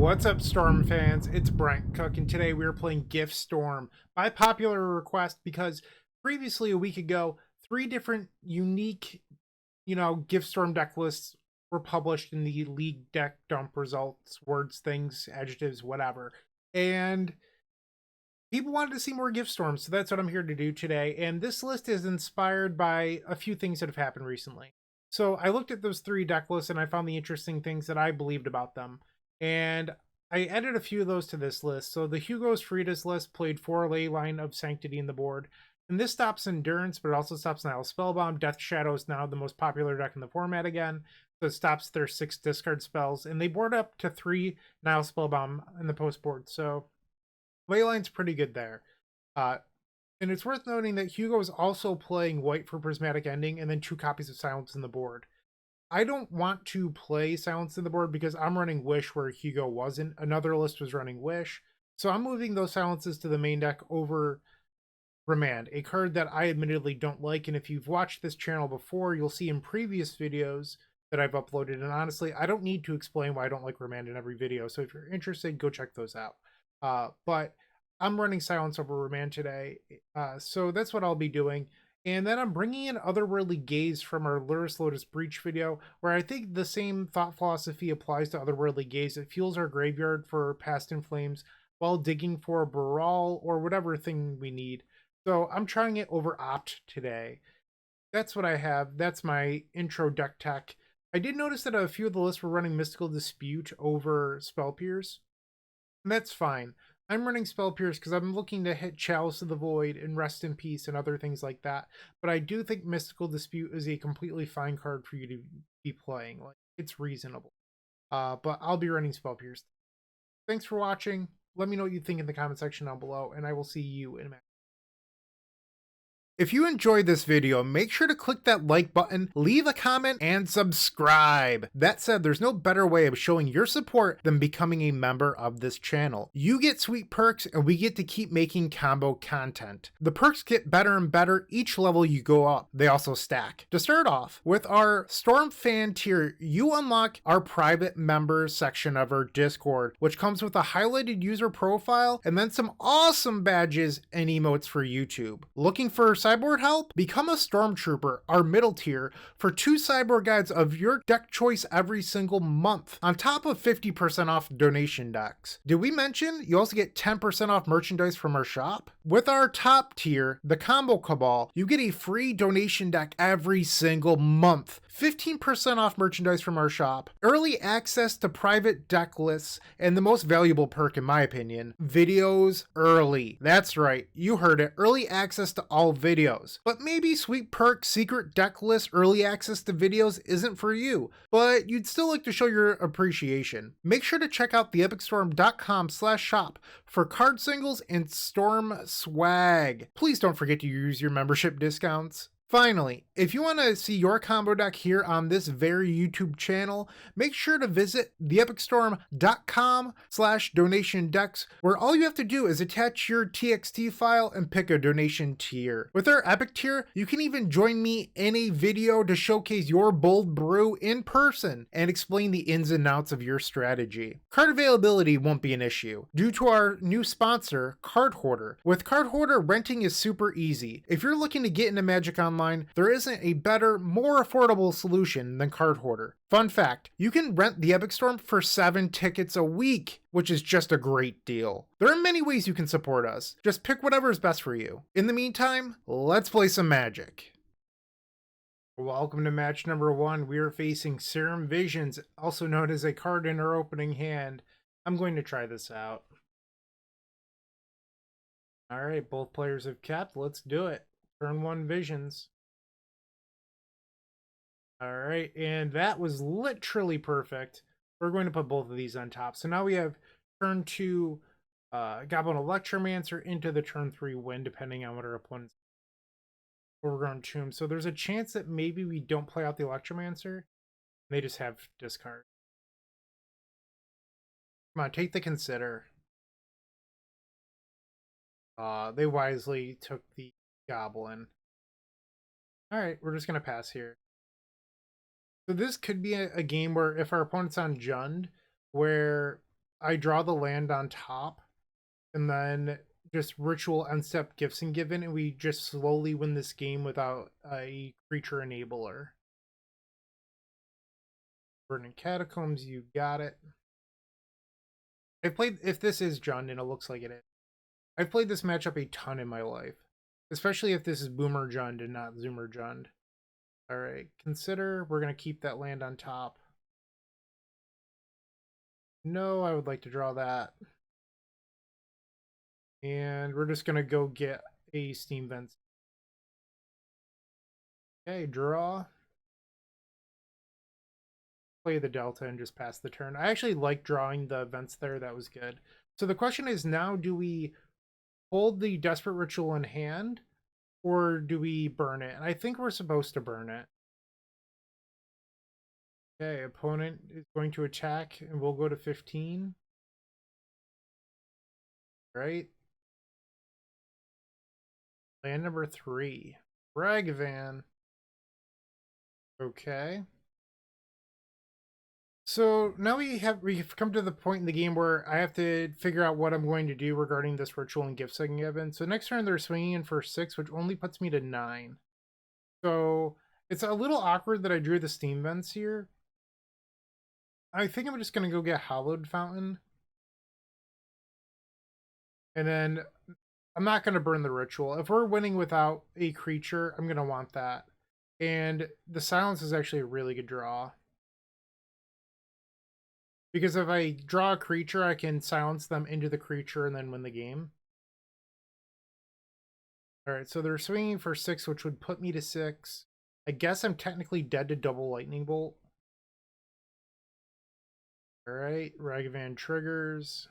What's up, Storm fans? It's Bryant Cook, and today we are playing Gift Storm by popular request because previously, a week ago, 3 different unique, Gift Storm deck lists were published in the League deck dump results, words, things, adjectives, whatever. And people wanted to see more Gift Storms, so that's what I'm here to do today. And this list is inspired by a few things that have happened recently. So I looked at those 3 deck lists and I found the interesting things that I believed about them. And I added a few of those to this list. So the Hugo's Frida's list played 4 Leyline of Sanctity in the board. And this stops Endurance, but it also stops Nile Spellbound. Death Shadow is now the most popular deck in the format again. So it stops their 6 discard spells. And they board up to 3 Nile Spellbound in the post board. So Leyline's pretty good there. And it's worth noting that Hugo is also playing white for Prismatic Ending and then 2 copies of Silence in the board. I don't want to play Silence in the board because I'm running Wish where Hugo wasn't. Another list was running Wish. So I'm moving those silences to the main deck over Remand, a card that I admittedly don't like. And if you've watched this channel before, you'll see in previous videos that I've uploaded. And honestly, I don't need to explain why I don't like Remand in every video. So if you're interested, go check those out. But I'm running Silence over Remand today. So that's what I'll be doing. And then I'm bringing in Otherworldly Gaze from our Luris Lotus Breach video, where I think the same thought philosophy applies to Otherworldly Gaze. It fuels our graveyard for Past in Flames while digging for a Baral or whatever thing we need. So I'm trying it over Opt today. That's what I have. That's my intro deck tech. I did notice that a few of the lists were running Mystical Dispute over Spell Pierce. And that's fine. I'm running Spell Pierce because I'm looking to hit Chalice of the Void and Rest in Peace and other things like that. But I do think Mystical Dispute is a completely fine card for you to be playing. Like, it's reasonable. But I'll be running Spell Pierce. Thanks for watching. Let me know what you think in the comment section down below, and I will see you in a minute. If you enjoyed this video, make sure to click that like button, leave a comment, and subscribe. That said, there's no better way of showing your support than becoming a member of this channel. You get sweet perks, and we get to keep making combo content. The perks get better and better each level you go up. They also stack. To start off, with our Storm Fan tier, you unlock our private members section of our Discord, which comes with a highlighted user profile and then some awesome badges and emotes for YouTube. Looking for sideboard help? Become a Stormtrooper, our middle tier, for 2 sideboard guides of your deck choice every single month, on top of 50% off donation decks. Did we mention you also get 10% off merchandise from our shop? With our top tier, the Combo Cabal, you get a free donation deck every single month, 15% off merchandise from our shop, early access to private deck lists, and the most valuable perk in my opinion, videos early. That's right, you heard it, early access to all videos. But maybe sweet perk, secret deck list, early access to videos isn't for you, but you'd still like to show your appreciation. Make sure to check out theepicstorm.com/shop for card singles and Storm swag. Please don't forget to use your membership discounts. Finally, if you want to see your combo deck here on this very YouTube channel, make sure to visit theepicstorm.com/donation decks, where all you have to do is attach your TXT file and pick a donation tier. With our Epic tier, you can even join me in a video to showcase your bold brew in person and explain the ins and outs of your strategy. Card availability won't be an issue due to our new sponsor, Card Hoarder. With Card Hoarder, renting is super easy. If you're looking to get into Magic Online, there isn't a better, more affordable solution than Card Hoarder. Fun fact, you can rent the Epic Storm for 7 tickets a week, which is just a great deal. There are many ways you can support us. Just pick whatever is best for you. In the meantime, let's play some Magic. Welcome to match number 1. We are facing Serum Visions, also known as a card in our opening hand. I'm going to try this out. Alright, both players have kept. Let's do it. Turn 1 Visions. Alright, and that was literally perfect. We're going to put both of these on top. So now we have turn 2 Goblin Electromancer into the turn 3 Wind, depending on what our opponent's overgrown tomb. So there's a chance that maybe we don't play out the Electromancer. They just have discard. Come on, take the Consider. They wisely took the Goblin. Alright, we're just going to pass here. So this could be a game where if our opponent's on Jund, where I draw the land on top, and then just ritual end step gifts and given, and we just slowly win this game without a creature enabler. Burning Catacombs, you got it. I've played, if this is Jund, and it looks like it is, I've played this matchup a ton in my life, especially if this is Boomer Jund and not Zoomer Jund. All right, consider, we're going to keep that land on top. No, I would like to draw that. And we're just going to go get a Steam Vent. Okay, draw. Play the Delta and just pass the turn. I actually like drawing the vents there. That was good. So the question is now, do we hold the Desperate Ritual in hand, or do we burn it? And I think we're supposed to burn it. Okay, opponent is going to attack, and we'll go to 15. Right? Land number 3. Ragavan. Okay. So now we've come to the point in the game where I have to figure out what I'm going to do regarding this ritual and gift setting event. So next turn they're swinging in for 6, which only puts me to 9. So it's a little awkward that I drew the Steam Vents here. I think I'm just going to go get Hallowed Fountain. And then I'm not going to burn the ritual. If we're winning without a creature, I'm going to want that. And the Silence is actually a really good draw. Because if I draw a creature, I can silence them into the creature and then win the game. Alright, so they're swinging for 6, which would put me to 6. I guess I'm technically dead to double Lightning Bolt. Alright, Ragavan triggers.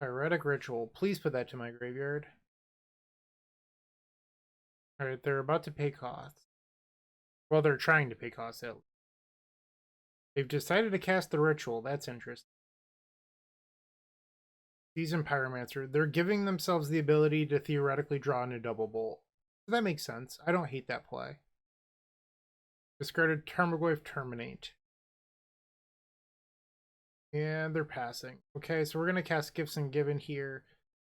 Pyretic Ritual. Please put that to my graveyard. Alright, they're about to pay costs. Well, they're trying to pay costs out. They've decided to cast the ritual. That's interesting. Seasoned Pyromancer. They're giving themselves the ability to theoretically draw in a double bolt. So that makes sense. I don't hate that play. Discarded Tarmogoyf Terminate. And they're passing. Okay, so we're going to cast Gifts and Given here.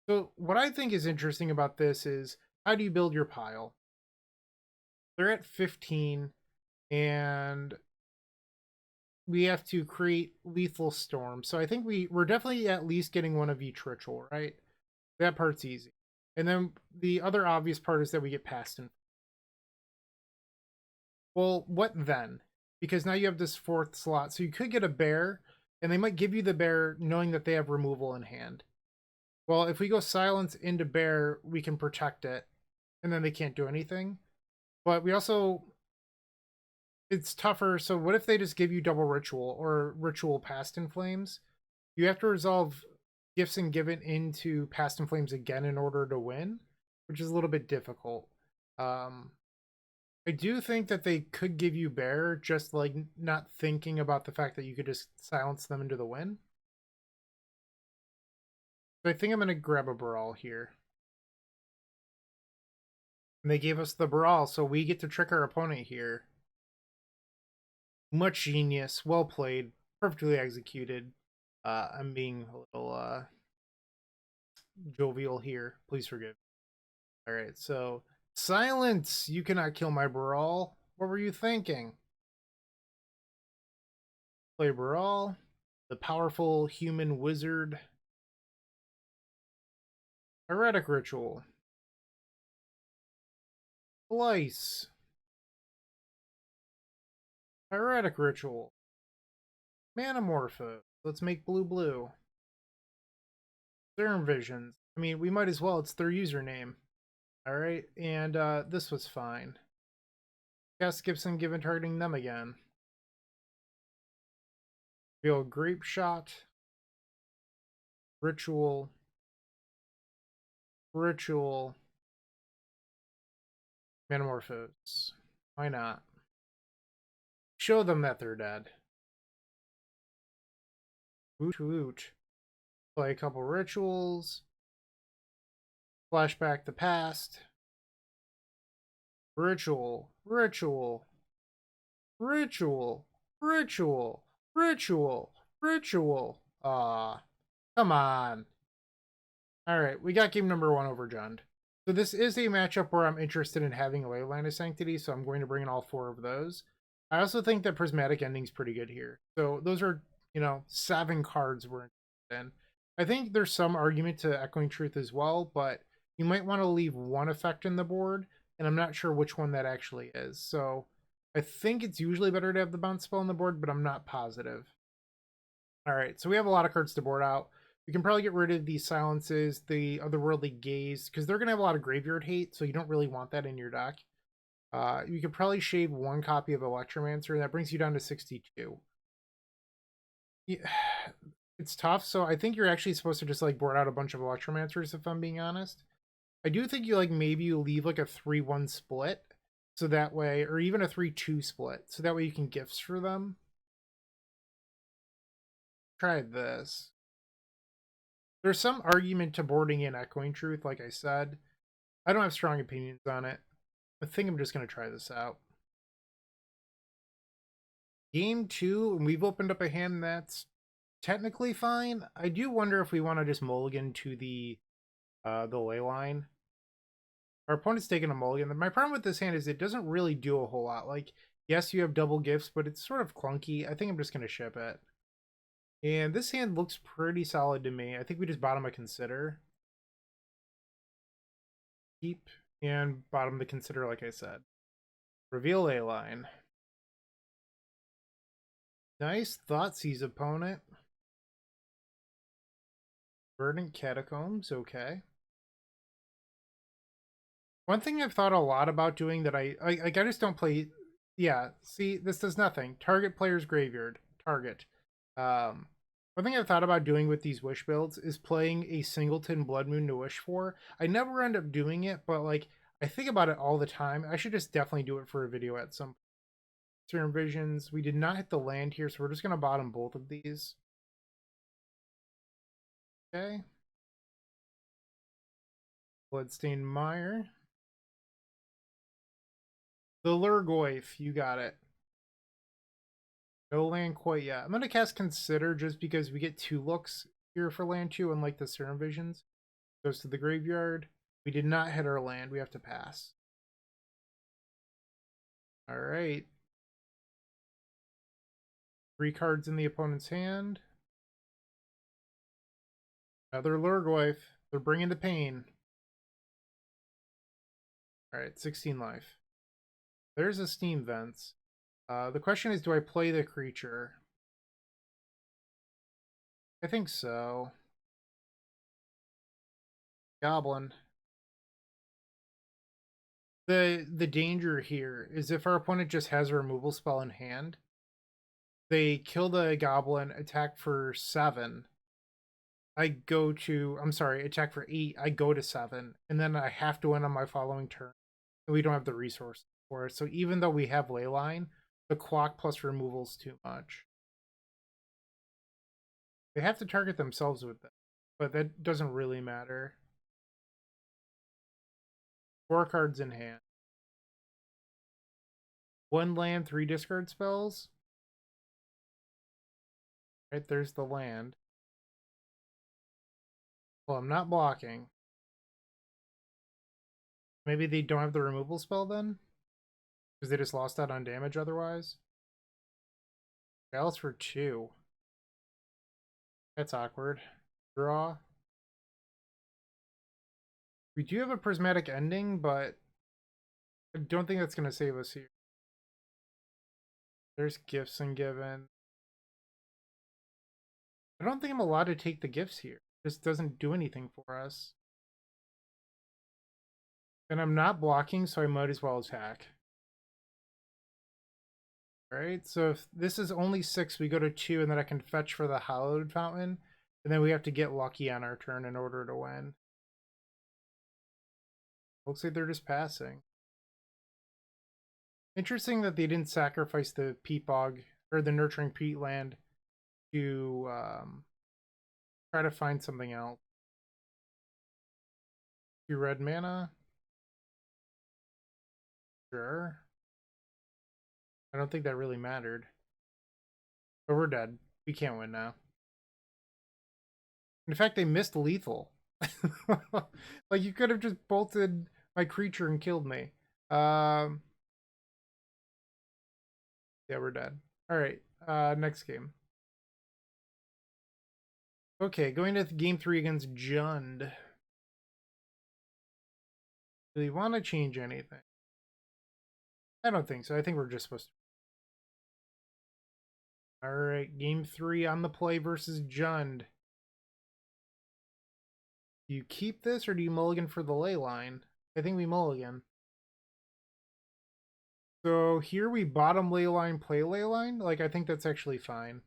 So what I think is interesting about this is, how do you build your pile? They're at 15, and we have to create Lethal Storm. So I think we're definitely at least getting one of each ritual, right? That part's easy. And then the other obvious part is that we get passed in. Well, what then? Because now you have this 4th slot. So you could get a bear, and they might give you the bear knowing that they have removal in hand. Well, if we go Silence into bear, we can protect it, and then they can't do anything. But we also... it's tougher. So what if they just give you double ritual or ritual Past in Flames? You have to resolve Gifts and Given into Past in Flames again in order to win, which is a little bit difficult. I do think that they could give you bear, just like not thinking about the fact that you could just silence them into the win. So I think I'm going to grab a Brawl here. And they gave us the Brawl, so we get to trick our opponent here. Much genius. Well played. Perfectly executed. I'm being a little jovial here. Please forgive. Alright, so Silence! You cannot kill my Brawl. What were you thinking? Play Brawl. The powerful human wizard. Heretic Ritual. Slice. Heretic Ritual. Manamorpho. Let's make blue. Serum Visions. I mean, we might as well. It's their username. Alright, and this was fine. Cast Gibson given targeting them again. Feel Grape Shot. Ritual. Manamorphose. Why not? Show them that they're dead. Woot. Play a couple rituals. Flashback the past. Ritual. Aw, come on. All right, we got game number 1 overjohned. So this is a matchup where I'm interested in having a Leyline of Sanctity, so I'm going to bring in all 4 of those. I also think that Prismatic Ending's pretty good here. So those are, 7 cards we're interested in. I think there's some argument to Echoing Truth as well, but you might want to leave one effect in the board, and I'm not sure which one that actually is. So I think it's usually better to have the bounce spell on the board, but I'm not positive. All right, so we have a lot of cards to board out. We can probably get rid of these silences, the otherworldly gaze, because they're going to have a lot of graveyard hate, so you don't really want that in your deck. You could probably shave 1 copy of Electromancer, and that brings you down to 62. Yeah, it's tough, so I think you're actually supposed to just like board out a bunch of Electromancers, if I'm being honest. I do think you maybe you leave like a 3-1 split, so that way, or even a 3-2 split, so that way you can gifts for them. Try this. There's some argument to boarding in Echoing Truth, like I said. I don't have strong opinions on it. I think I'm just going to try this out. Game 2, and we've opened up a hand that's technically fine. I do wonder if we want to just mulligan to the ley line. Our opponent's taking a mulligan. My problem with this hand is it doesn't really do a whole lot. Like, yes, you have double gifts, but it's sort of clunky. I think I'm just going to ship it. And this hand looks pretty solid to me. I think we just bottom a Consider. Keep and bottom the Consider, like I said. Reveal a line. Nice. Thoughtseize opponent. Verdant Catacombs, okay. One thing I've thought a lot about doing that I just don't play. Yeah, see, this does nothing. Target player's graveyard. Target. One thing I've thought about doing with these wish builds is playing a singleton Blood Moon to wish for. I never end up doing it, but I think about it all the time. I should just definitely do it for a video at some point. Serum Visions. We did not hit the land here, so we're just gonna bottom both of these. Okay. Bloodstained Mire. The Lurgoyf, you got it. No land quite yet. I'm gonna cast Consider just because we get 2 looks here for land 2, unlike the Serum Visions. Goes to the graveyard. We did not hit our land. We have to pass. All right. 3 cards in the opponent's hand. Another Lurgoyf. They're bringing the pain. All right, 16 life. There's a Steam Vents. The question is, do I play the creature? I think so. Goblin. The danger here is if our opponent just has a removal spell in hand, they kill the goblin, attack for 7. I'm sorry, attack for 8. I go to 7, and then I have to win on my following turn. And we don't have the resource for it. So even though we have Leyline, the clock plus removal's too much. They have to target themselves with that, but that doesn't really matter. 4 cards in hand. 1 land, 3 discard spells. Right, there's the land. Well, I'm not blocking. Maybe they don't have the removal spell then? Because they just lost out on damage otherwise? Gallus for 2. That's awkward. Draw. We do have a Prismatic Ending, but I don't think that's going to save us here. There's Gifts and Given. I don't think I'm allowed to take the gifts here. This doesn't do anything for us. And I'm not blocking, so I might as well attack. Alright, so if this is only 6, we go to 2, and then I can fetch for the Hallowed Fountain. And then we have to get lucky on our turn in order to win. Looks like they're just passing. Interesting that they didn't sacrifice the peat bog, or the nurturing peat land, to try to find something else. 2 red mana. Sure. I don't think that really mattered. But we're dead. We can't win now. In fact, they missed lethal. Like, you could have just bolted my creature and killed me. Um, yeah, we're dead. All right, next game. Okay, going to game 3 against Jund. Do we want to change anything? I don't think so. I think we're just supposed to. All right, game 3 on the play versus Jund. Do you keep this or do you mulligan for the ley line? I think we mulligan. So here we bottom ley line, play ley line. Like, I think that's actually fine.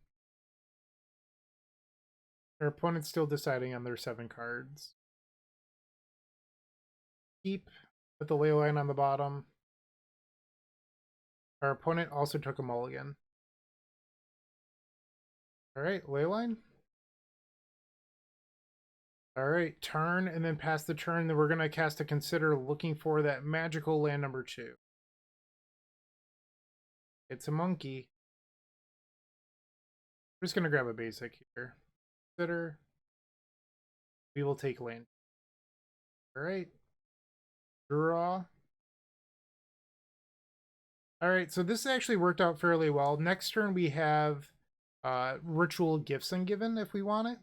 Our opponent's still deciding on their 7 cards. Keep with the ley line on the bottom. Our opponent also took a mulligan. All right, ley line. All right, turn and then pass the turn. Then we're going to cast a Consider, looking for that magical land number 2. It's a monkey. I'm just going to grab a basic here. Consider. We will take land. All right. Draw. All right, so this actually worked out fairly well. Next turn we have Ritual Gifts Given if we want it.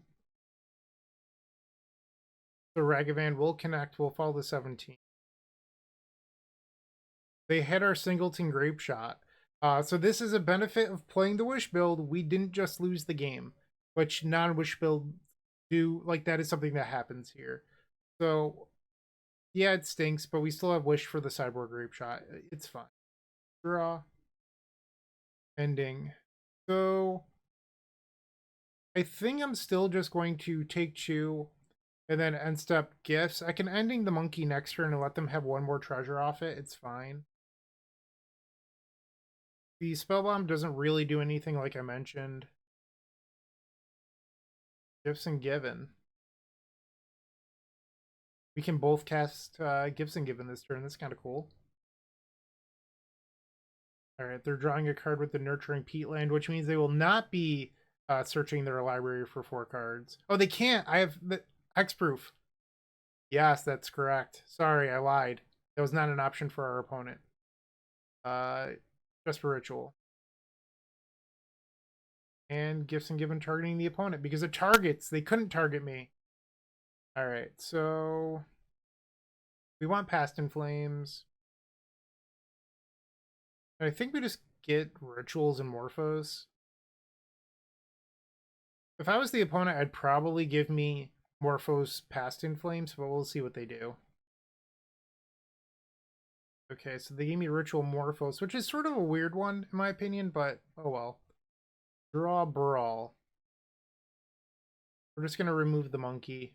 So Ragavan will connect. We'll follow the 17. They hit our Singleton Grape Shot. So this is a benefit of playing the Wish build. We didn't just lose the game, which non-Wish build do. Like, that is something that happens here. So yeah, it stinks, but we still have Wish for the sideboard Grape Shot. It's fine. Draw. Ending. So I think I'm still just going to take 2 and then end step gifts. I can ending the monkey next turn and let them have 1 more treasure off it. It's fine. The spellbomb doesn't really do anything, like I mentioned. Gifts and Given. We can both cast Gifts and Given this turn. That's kind of cool. All right, they're drawing a card with the Nurturing Peatland, which means they will not be searching their library for 4 cards. Oh, they can't. I have the hexproof. Yes, that's correct. Sorry, I lied. That was not an option for our opponent. Just for ritual. And Gifts and Given targeting the opponent because it targets. They couldn't target me. All right, so we want Past in Flames. I think we just get Rituals and Morphos. If I was the opponent, I'd probably give me Morphos Past in Flames, but we'll see what they do. Okay, so they gave me Ritual Morphos, which is sort of a weird one, in my opinion, but oh well. Draw Brawl. We're just going to remove the monkey.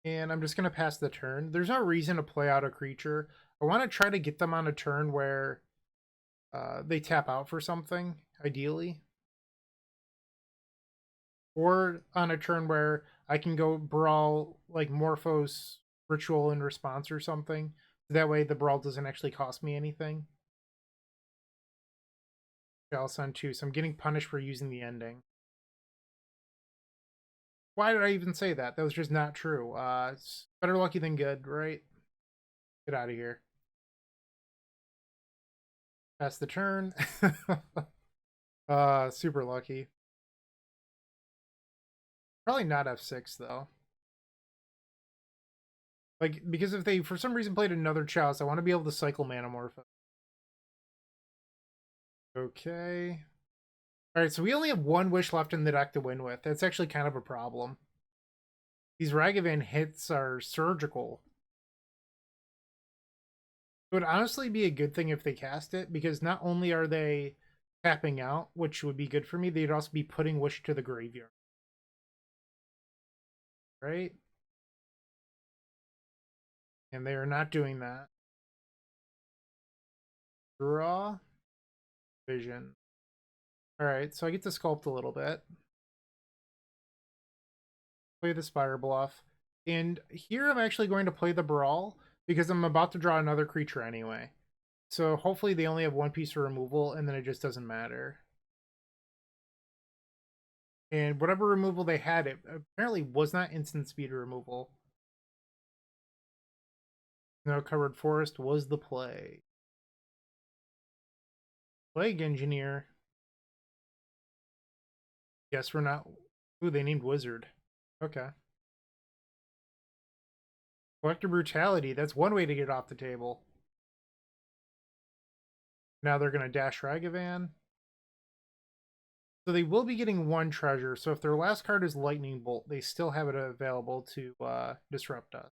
And I'm just going to pass the turn. There's no reason to play out a creature. I want to try to get them on a turn where they tap out for something, ideally. Or on a turn where I can go Brawl, like Morphos Ritual in response or something. That way the Brawl doesn't actually cost me anything. I'll send 2, so I'm getting punished for using the ending. Why did I even say that? That was just not true. It's better lucky than good, right? Get out of here. Pass the turn. Super lucky. Probably not F6 though. Like, because if they for some reason played another Chalice, I want to be able to cycle Manamorph. Okay. Alright, so we only have 1 Wish left in the deck to win with. That's actually kind of a problem. These Ragavan hits are surgical. It would honestly be a good thing if they cast it, because not only are they tapping out, which would be good for me, they'd also be putting Wish to the graveyard. Right? And they are not doing that. Draw. Vision. Alright, so I get to sculpt a little bit. Play the Spire Bluff. And here I'm actually going to play the Brawl, because I'm about to draw another creature anyway. So hopefully they only have 1 piece of removal, and then it just doesn't matter. And whatever removal they had, it apparently was not instant speed removal. No covered forest was the play. Plague engineer. Guess we're not. Ooh, they named wizard. Okay. Collector brutality. That's one way to get off the table. Now they're going to dash Ragavan. So they will be getting one treasure. So if their last card is Lightning Bolt, they still have it available to disrupt us.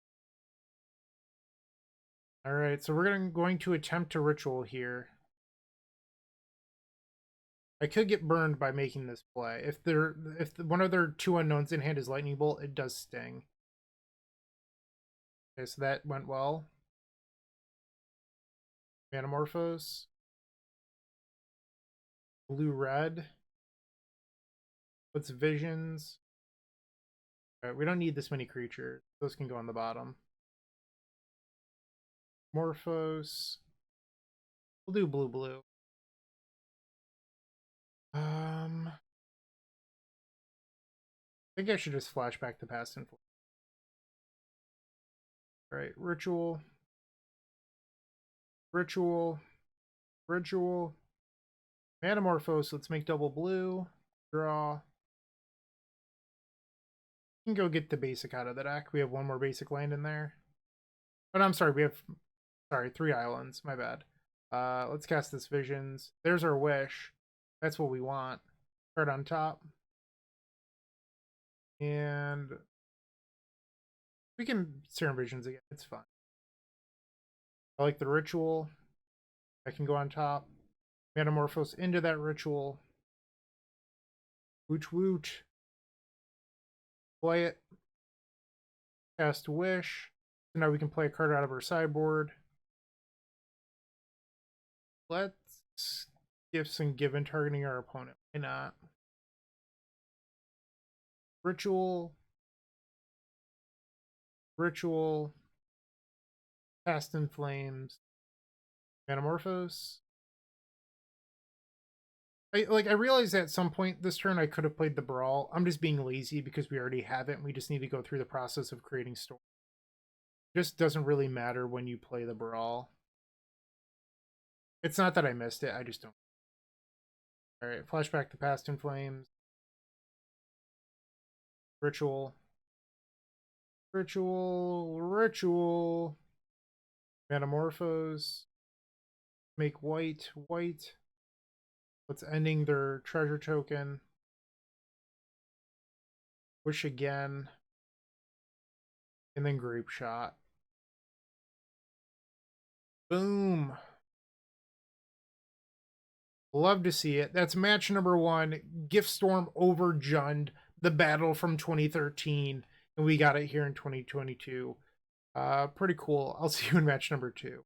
All right, so we're going to attempt to ritual here. I could get burned by making this play. If one of their two unknowns in hand is Lightning Bolt, it does sting. Okay, so that went well. Manamorphose. Blue-red. What's visions? All right, we don't need this many creatures. Those can go on the bottom. Morphos. We'll do blue. I think I should just flash back to past and all right, ritual. Manamorphose, let's make double blue. Draw. We can go get the basic out of the deck. We have one more basic land in there. But I'm sorry, we have 3 islands. My bad. Let's cast this visions. There's our wish. That's what we want. Card on top. And we can Serum Visions again. It's fine. I like the ritual. I can go on top. Manamorphose into that ritual. Woot. Play it. Cast Wish. So now we can play a card out of our sideboard. Let's Gifts and Given targeting our opponent. Why not? Ritual. Past in Flames. Manamorphose. I realized at some point this turn I could have played the Brawl. I'm just being lazy because we already have it and we just need to go through the process of creating Storm. It just doesn't really matter when you play the Brawl. It's not that I missed it, I just don't. Alright, flashback to Past in Flames. Ritual. Manamorphose. Make white. What's ending their treasure token. Wish again. And then Grape Shot. Boom. Love to see it. That's match number 1. Gift Storm over Jund. The battle from 2013. And we got it here in 2022. Pretty cool. I'll see you in match number 2.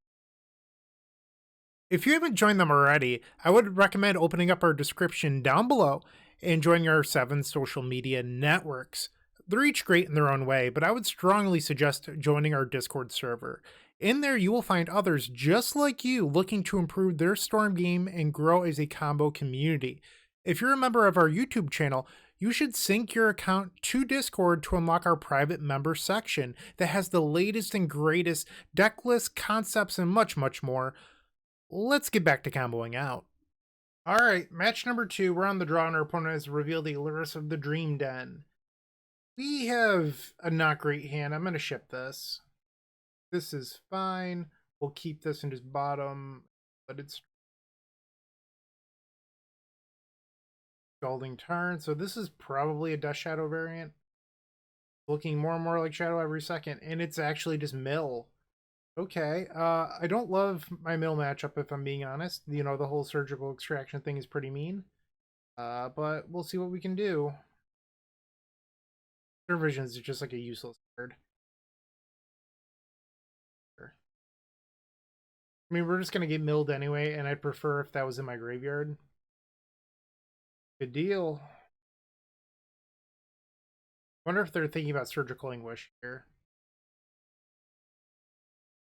If you haven't joined them already, I would recommend opening up our description down below and joining our 7 social media networks. They're each great in their own way, but I would strongly suggest joining our Discord server. In there, you will find others just like you looking to improve their Storm game and grow as a combo community. If you're a member of our YouTube channel, you should sync your account to Discord to unlock our private member section that has the latest and greatest deck lists, concepts, and much more. Let's get back to comboing out. Alright, match number 2. We're on the draw and our opponent has revealed the Lyris of the Dream Den. We have a not great hand. I'm going to ship this. This is fine. We'll keep this in just bottom, but it's Scalding Tarn. So this is probably a Death Shadow variant. Looking more and more like Shadow every second, and it's actually just Mill. Okay, I don't love my Mill matchup if I'm being honest. You know, the whole surgical extraction thing is pretty mean. But we'll see what we can do. Their Visions is just like a useless card. I mean, we're just going to get milled anyway, and I'd prefer if that was in my graveyard. Good deal. Wonder if they're thinking about Surgical Anguish here.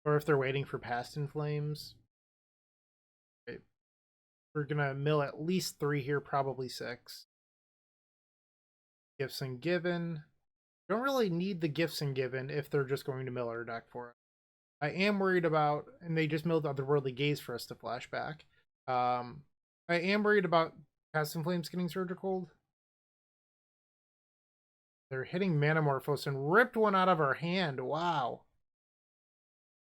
Or if they're waiting for Past in Flames. Okay. We're going to mill at least 3 here, probably 6. Gifts and Given. Don't really need the Gifts and Given if they're just going to mill our deck for it. I am worried about, and they just milled Otherworldly Gaze for us to flashback. I am worried about Past in Flames getting surgical. They're hitting Manamorphose and ripped one out of our hand. Wow.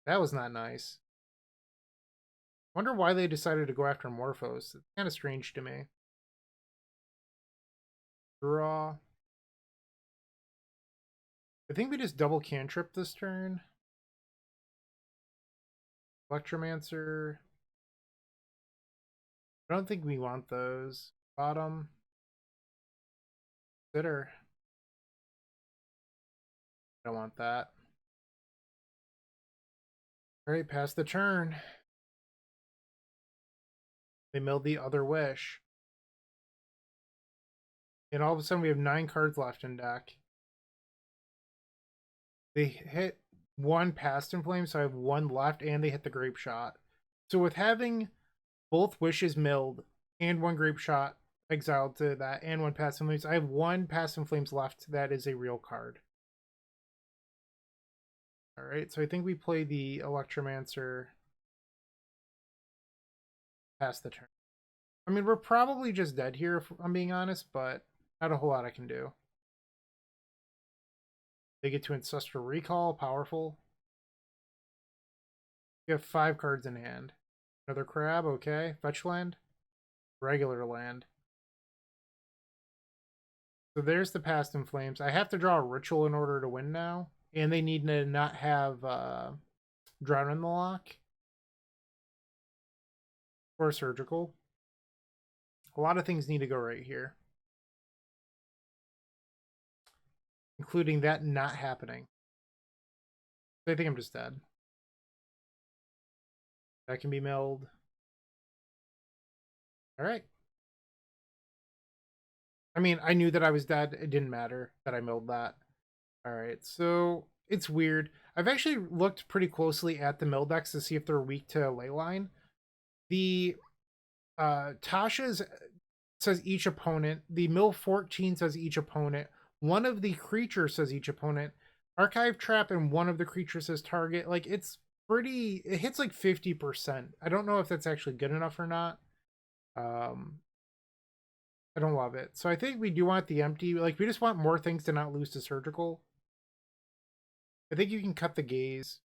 That was not nice. Wonder why they decided to go after Morphos. It's kind of strange to me. Draw. I think we just double cantrip this turn. Electromancer. I don't think we want those. Bottom. Bitter. I don't want that. Alright, pass the turn. They milled the Other Wish. And all of a sudden we have 9 cards left in deck. They hit 1 Past in Flames, so I have 1 left, and they hit the Grape Shot. So with having both Wishes milled and 1 Grape Shot exiled to that and 1 Past in Flames, I have 1 Past in Flames left that is a real card. Alright, so I think we play the Electromancer past the turn. I mean, we're probably just dead here, if I'm being honest, but not a whole lot I can do. They get to Ancestral Recall, powerful. You have 5 cards in hand. Another crab, okay. Fetch land. Regular land. So there's the Past in Flames. I have to draw a Ritual in order to win now. And they need to not have Drown in the Lock. Or Surgical. A lot of things need to go right here. Including that not happening. So I think I'm just dead. That can be milled. Alright. I mean, I knew that I was dead. It didn't matter that I milled that. Alright, so it's weird. I've actually looked pretty closely at the mill decks to see if they're weak to Leyline. The Tasha's says each opponent. The mill 14 says each opponent. One of the creatures says each opponent. Archive Trap and one of the creatures says target. Like, it's pretty... It hits like 50%. I don't know if that's actually good enough or not. I don't love it. So I think we do want the empty. Like, we just want more things to not lose to surgical. I think you can cut the gaze.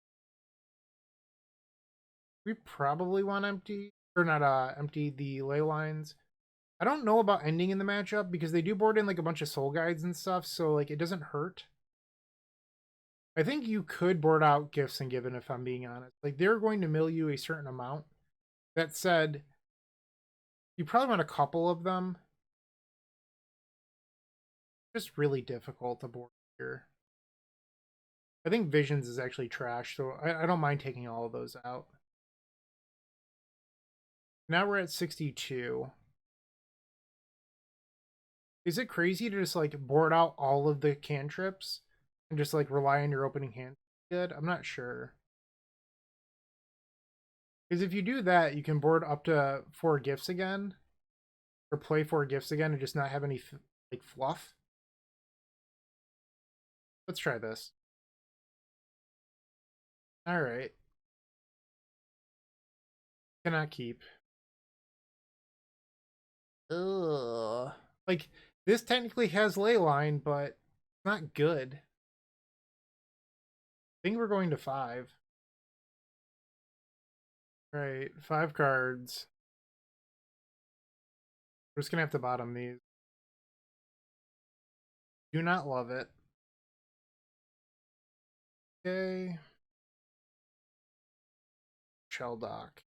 We probably want empty. Or not empty the ley lines. I don't know about ending in the matchup because they do board in like a bunch of soul guides and stuff, so like it doesn't hurt. I think you could board out Gifts and Given if I'm being honest. Like they're going to mill you a certain amount. That said, you probably want a couple of them. Just really difficult to board here. I think Visions is actually trash, so I don't mind taking all of those out. Now we're at 62. Is it crazy to just like board out all of the cantrips and just like rely on your opening hand? Good? I'm not sure. Because if you do that, you can board up to 4 gifts again, or play 4 gifts again and just not have any like fluff. Let's try this. All right. Cannot keep. Ugh. Like this technically has Leyline, but it's not good. I think we're going to 5. Right, 5 cards. We're just gonna have to bottom these. Do not love it. Okay. Shell Dock.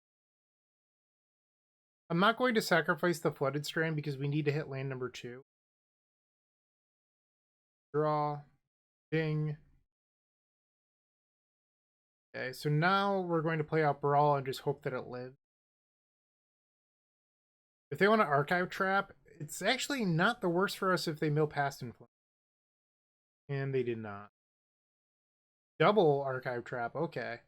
I'm not going to sacrifice the Flooded Strand because we need to hit land number 2. Draw. Ding. Okay, so now we're going to play out Brawl and just hope that it lives. If they want to Archive Trap, it's actually not the worst for us if they mill Past in Flames. And they did not. Double Archive Trap, okay.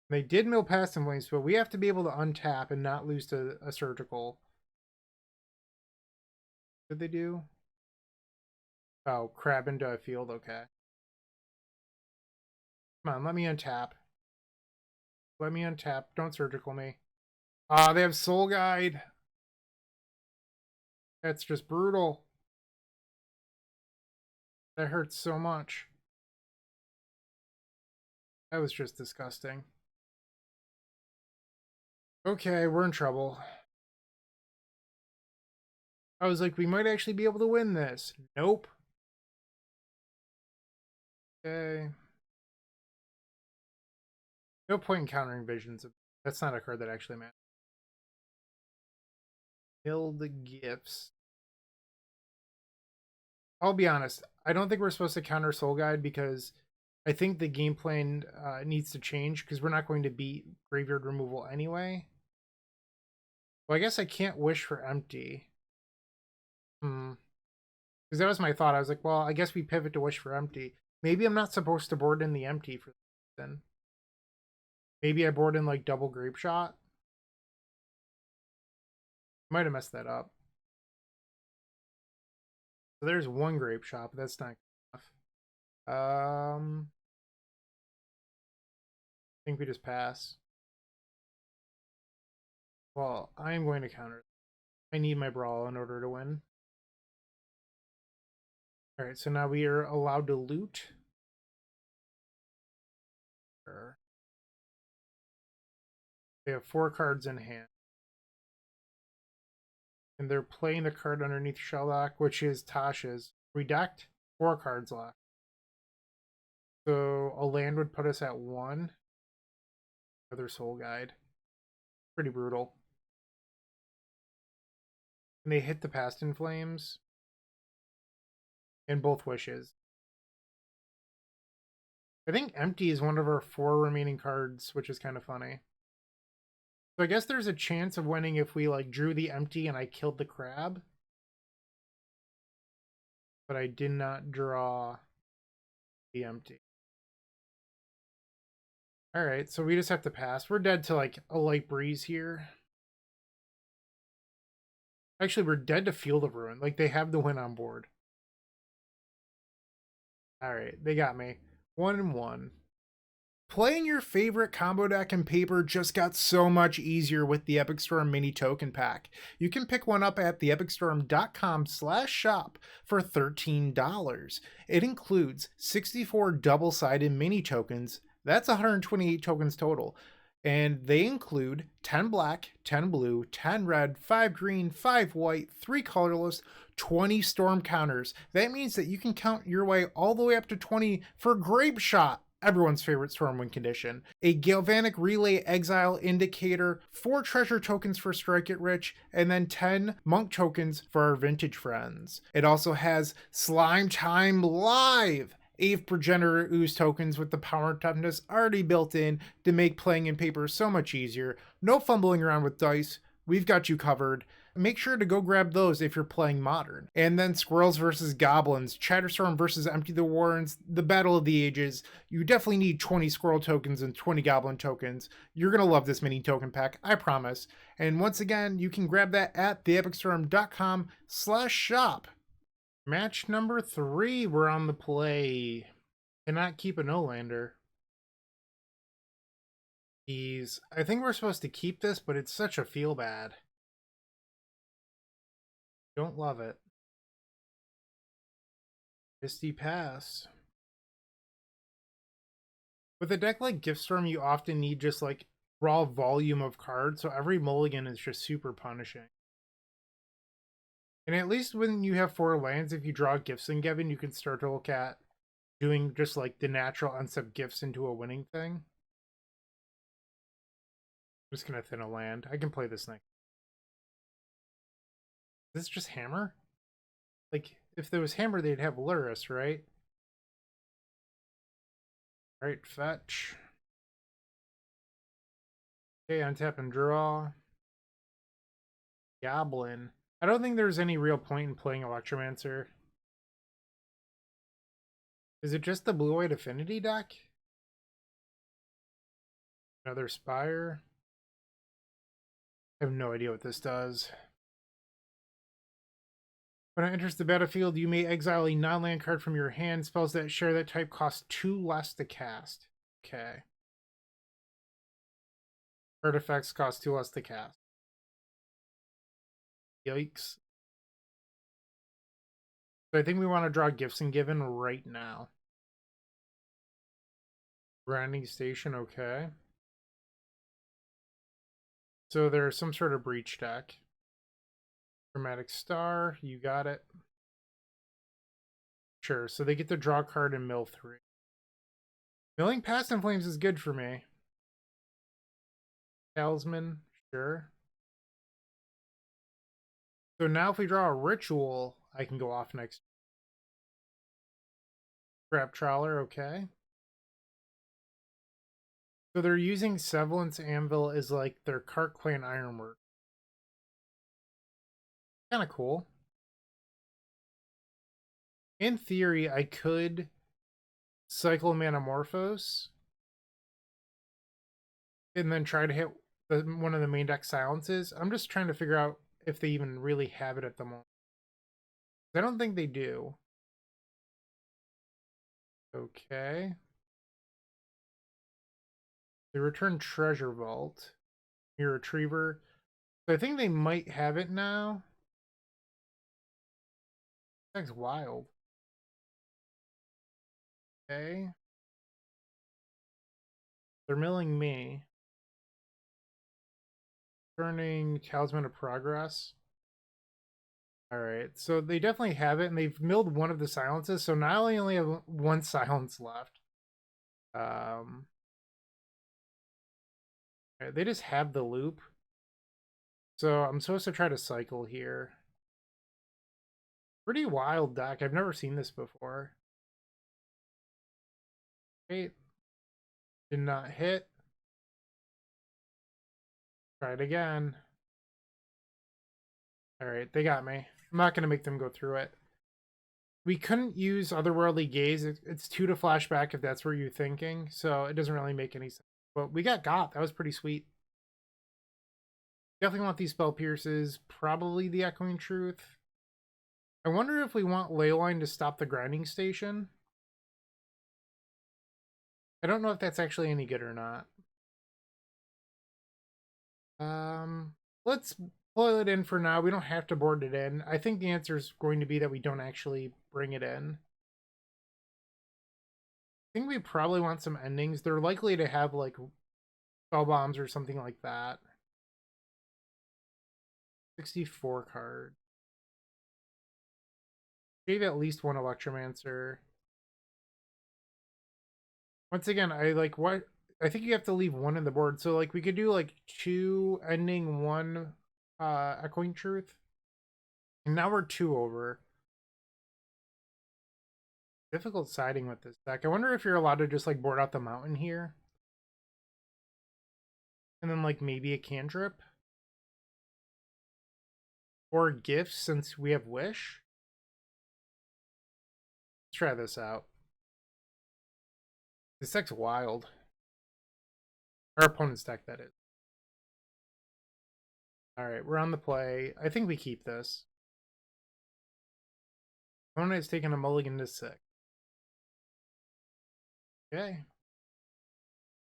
They did mill Past in Flames, but we have to be able to untap and not lose to a Surgical. What did they do? Oh, crab into a field, okay. Come on, let me untap. Let me untap. Don't surgical me. They have Soul Guide. That's just brutal. That hurts so much. That was just disgusting. Okay, we're in trouble. I was like, we might actually be able to win this. Nope. Okay. No point in countering visions. That's not a card that actually matters. Kill the gifts. I'll be honest. I don't think we're supposed to counter Soul Guide because I think the game plan needs to change because we're not going to beat graveyard removal anyway. Well, I guess I can't wish for empty. Because that was my thought. I was like, well, I guess we pivot to wish for empty. Maybe I'm not supposed to board in the empty for then. Maybe I board in like double grape shot. Might have messed that up. So there's one grape shot, but that's not enough. I think we just pass. Well, I'm going to counter. I need my brawl in order to win. Alright, so now we are allowed to loot. They have 4 cards in hand. And they're playing the card underneath Shelldock, which is Tasha's. Redact, 4 cards left. So a land would put us at 1. Another Soul Guide. Pretty brutal. And they hit the Past in Flames. And both wishes. I think empty is one of our 4 remaining cards, which is kind of funny. So I guess there's a chance of winning if we like drew the empty and I killed the crab. But I did not draw the empty. Alright, so we just have to pass. We're dead to like a light breeze here. Actually, we're dead to Field of Ruin. Like, they have the win on board. Alright, they got me. 1-1. Playing your favorite combo deck in Paper just got so much easier with the Epic Storm Mini Token Pack. You can pick one up at theepicstorm.com/shop for $13. It includes 64 double-sided mini tokens. That's 128 tokens total. And they include 10 black, 10 blue, 10 red, 5 green, 5 white, 3 colorless, 20 storm counters. That means that you can count your way all the way up to 20 for Grape Shot, everyone's favorite storm win condition, a Galvanic Relay Exile Indicator, 4 treasure tokens for Strike It Rich, and then 10 monk tokens for our vintage friends. It also has Slime Time Live, Ave Progenitor Ooze tokens with the power and toughness already built in to make playing in Paper so much easier. No fumbling around with dice. We've got you covered. Make sure to go grab those if you're playing Modern. And then Squirrels versus Goblins, Chatterstorm versus Empty the Warrens, the Battle of the Ages. You definitely need 20 Squirrel tokens and 20 Goblin tokens. You're going to love this mini token pack, I promise. And once again, you can grab that at theepicstorm.com/shop. Match number 3, we're on the play. Cannot keep a no-lander. I think we're supposed to keep this, but it's such a feel bad. Don't love it. Misty Pass. With a deck like Gift Storm, you often need just like raw volume of cards, so every mulligan is just super punishing. And at least when you have 4 lands, if you draw gifts in Gavin, you can start to look at doing just like the natural unstep gifts into a winning thing. I'm just gonna thin a land. I can play this next. Is this just hammer? Like, if there was hammer, they'd have Luris, right? Alright, fetch. Okay, untap and draw. Goblin. I don't think there's any real point in playing Electromancer. Is it just the blue-white affinity deck? Another Spire? I have no idea what this does. When it enters the battlefield, you may exile a non-land card from your hand. Spells that share that type cost 2 less to cast. Okay. Artifacts cost 2 less to cast. Yikes. So I think we want to draw Gifts and Given right now. Grinding Station, okay. So there's some sort of breach deck. Dramatic Star, you got it. Sure, so they get to draw a card and mill 3. Milling Past in Flames is good for me. Talisman, sure. So now if we draw a Ritual, I can go off next. Scrap Trawler, okay. So they're using Semblance Anvil as like their Cart Clan Ironwork. Kind of cool. In theory, I could cycle Manamorphose and then try to hit one of the main deck silences. I'm just trying to figure out if they even really have it at the moment. I don't think they do. Okay. They return Treasure Vault. Your Retriever. So I think they might have it now. That's wild. Okay. They're milling me. Turning Talisman of Progress. Alright, so they definitely have it, and they've milled one of the silences, so now they only have one silence left. They just have the loop. So I'm supposed to try to cycle here. Pretty wild deck. I've never seen this before. Wait. Did not hit. Try it again. Alright, they got me. I'm not going to make them go through it. We couldn't use Otherworldly Gaze. It's 2 to flashback if that's where you're thinking, so it doesn't really make any sense. But we got. That was pretty sweet. Definitely want these Spell Pierces. Probably the Echoing Truth. I wonder if we want Leyline to stop the Grinding Station. I don't know if that's actually any good or not. Let's pull it in for now. We don't have to board it in. I think the answer is going to be that we don't actually bring it in. I think we probably want some endings. They're likely to have like spell bombs or something like that. 64 card. Shave at least one Electromancer. Once again, I like what I think you have to leave one in the board. So like we could do like 2 ending, 1 Echoing Truth. And now we're 2 over. Difficult siding with this deck. I wonder if you're allowed to just like board out the mountain here. And then like maybe a cantrip. Or gifts since we have Wish. Let's try this out. This deck's wild. Our opponent's deck, that is. Alright, we're on the play. I think we keep this. Opponent is taking a mulligan to 6. Okay.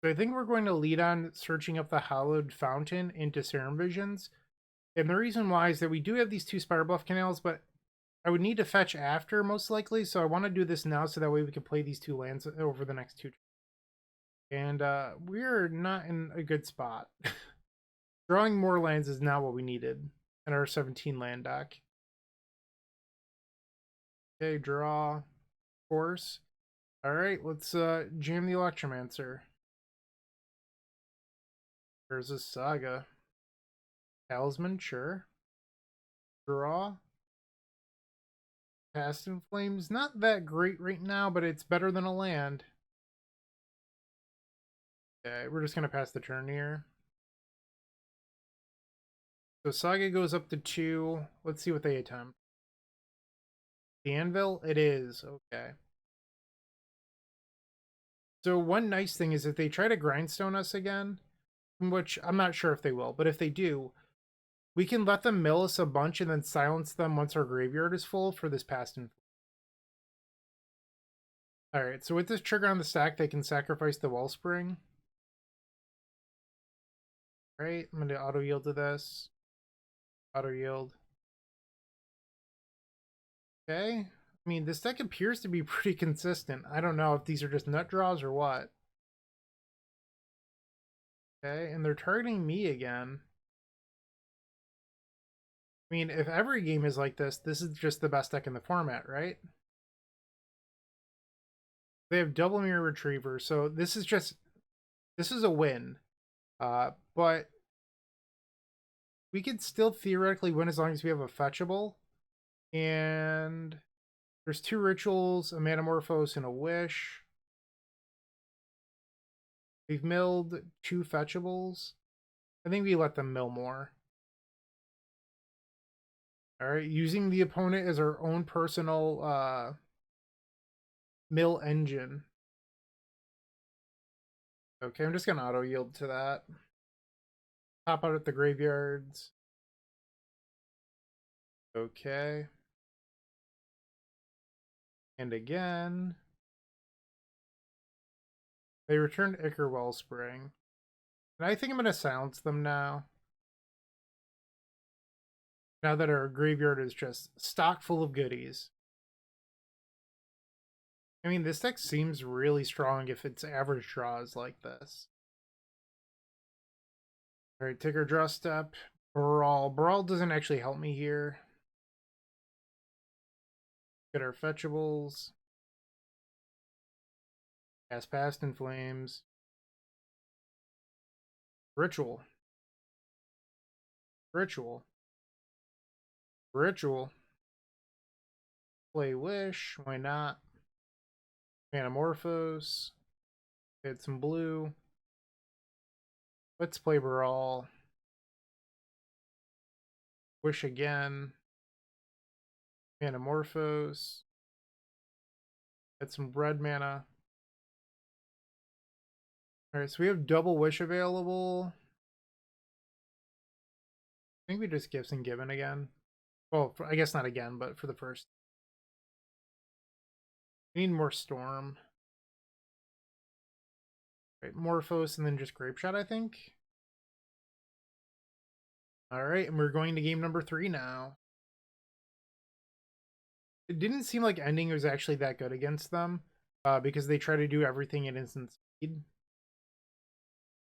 So I think we're going to lead on searching up the Hallowed Fountain into Serum Visions. And the reason why is that we do have these 2 Spire Bluff Canals, but I would need to fetch after, most likely. So I want to do this now so that way we can play these 2 lands over the next 2. And we're not in a good spot. Drawing more lands is not what we needed in our 17 land deck. Okay, draw. Force. Alright, let's jam the Electromancer. There's a Saga. Talisman, sure. Draw. Past in Flames, not that great right now, but it's better than a land. Okay, we're just going to pass the turn here. So Saga goes up to 2. Let's see what they attempt. The Anvil? It is. Okay. So one nice thing is if they try to grindstone us again, which I'm not sure if they will, but if they do, We can let them mill us a bunch and then silence them once our graveyard is full for this past and alright, so with this trigger on the stack, they can sacrifice the Wellspring. Alright, I'm gonna auto yield to this. Auto yield. Okay. I mean, this deck appears to be pretty consistent. I don't know if these are just nut draws or what. Okay, and they're targeting me again. I mean, if every game is like this is just the best deck in the format, right? They have double mirror retriever, so this is a win. But we could still theoretically win as long as we have a fetchable. And there's 2 rituals, a Manamorphose, and a Wish. We've milled 2 fetchables. I think we let them mill more. Alright, using the opponent as our own personal mill engine. Okay, I'm just gonna auto yield to that. Pop out at the graveyards. Okay. And again. They returned Ichor Wellspring. And I think I'm gonna silence them now. Now that our graveyard is just stock full of goodies. I mean, this deck seems really strong if its average draws like this. Alright, take our draw step. Brawl. Brawl doesn't actually help me here. Get our fetchables. Cast Past in Flames. Ritual. Ritual. Ritual. Play Wish. Why not? Manamorphose. Get some blue. Let's play Brawl. Wish again. Manamorphose. Get some red mana. Alright, so we have double Wish available. I think we just Gifts and Given again. Well, I guess not again, but for the first. We need more Storm. Right, Morphos and then just Grape Shot, I think. Alright, and we're going to game number 3 now. It didn't seem like Ending was actually that good against them, because they try to do everything at instant speed.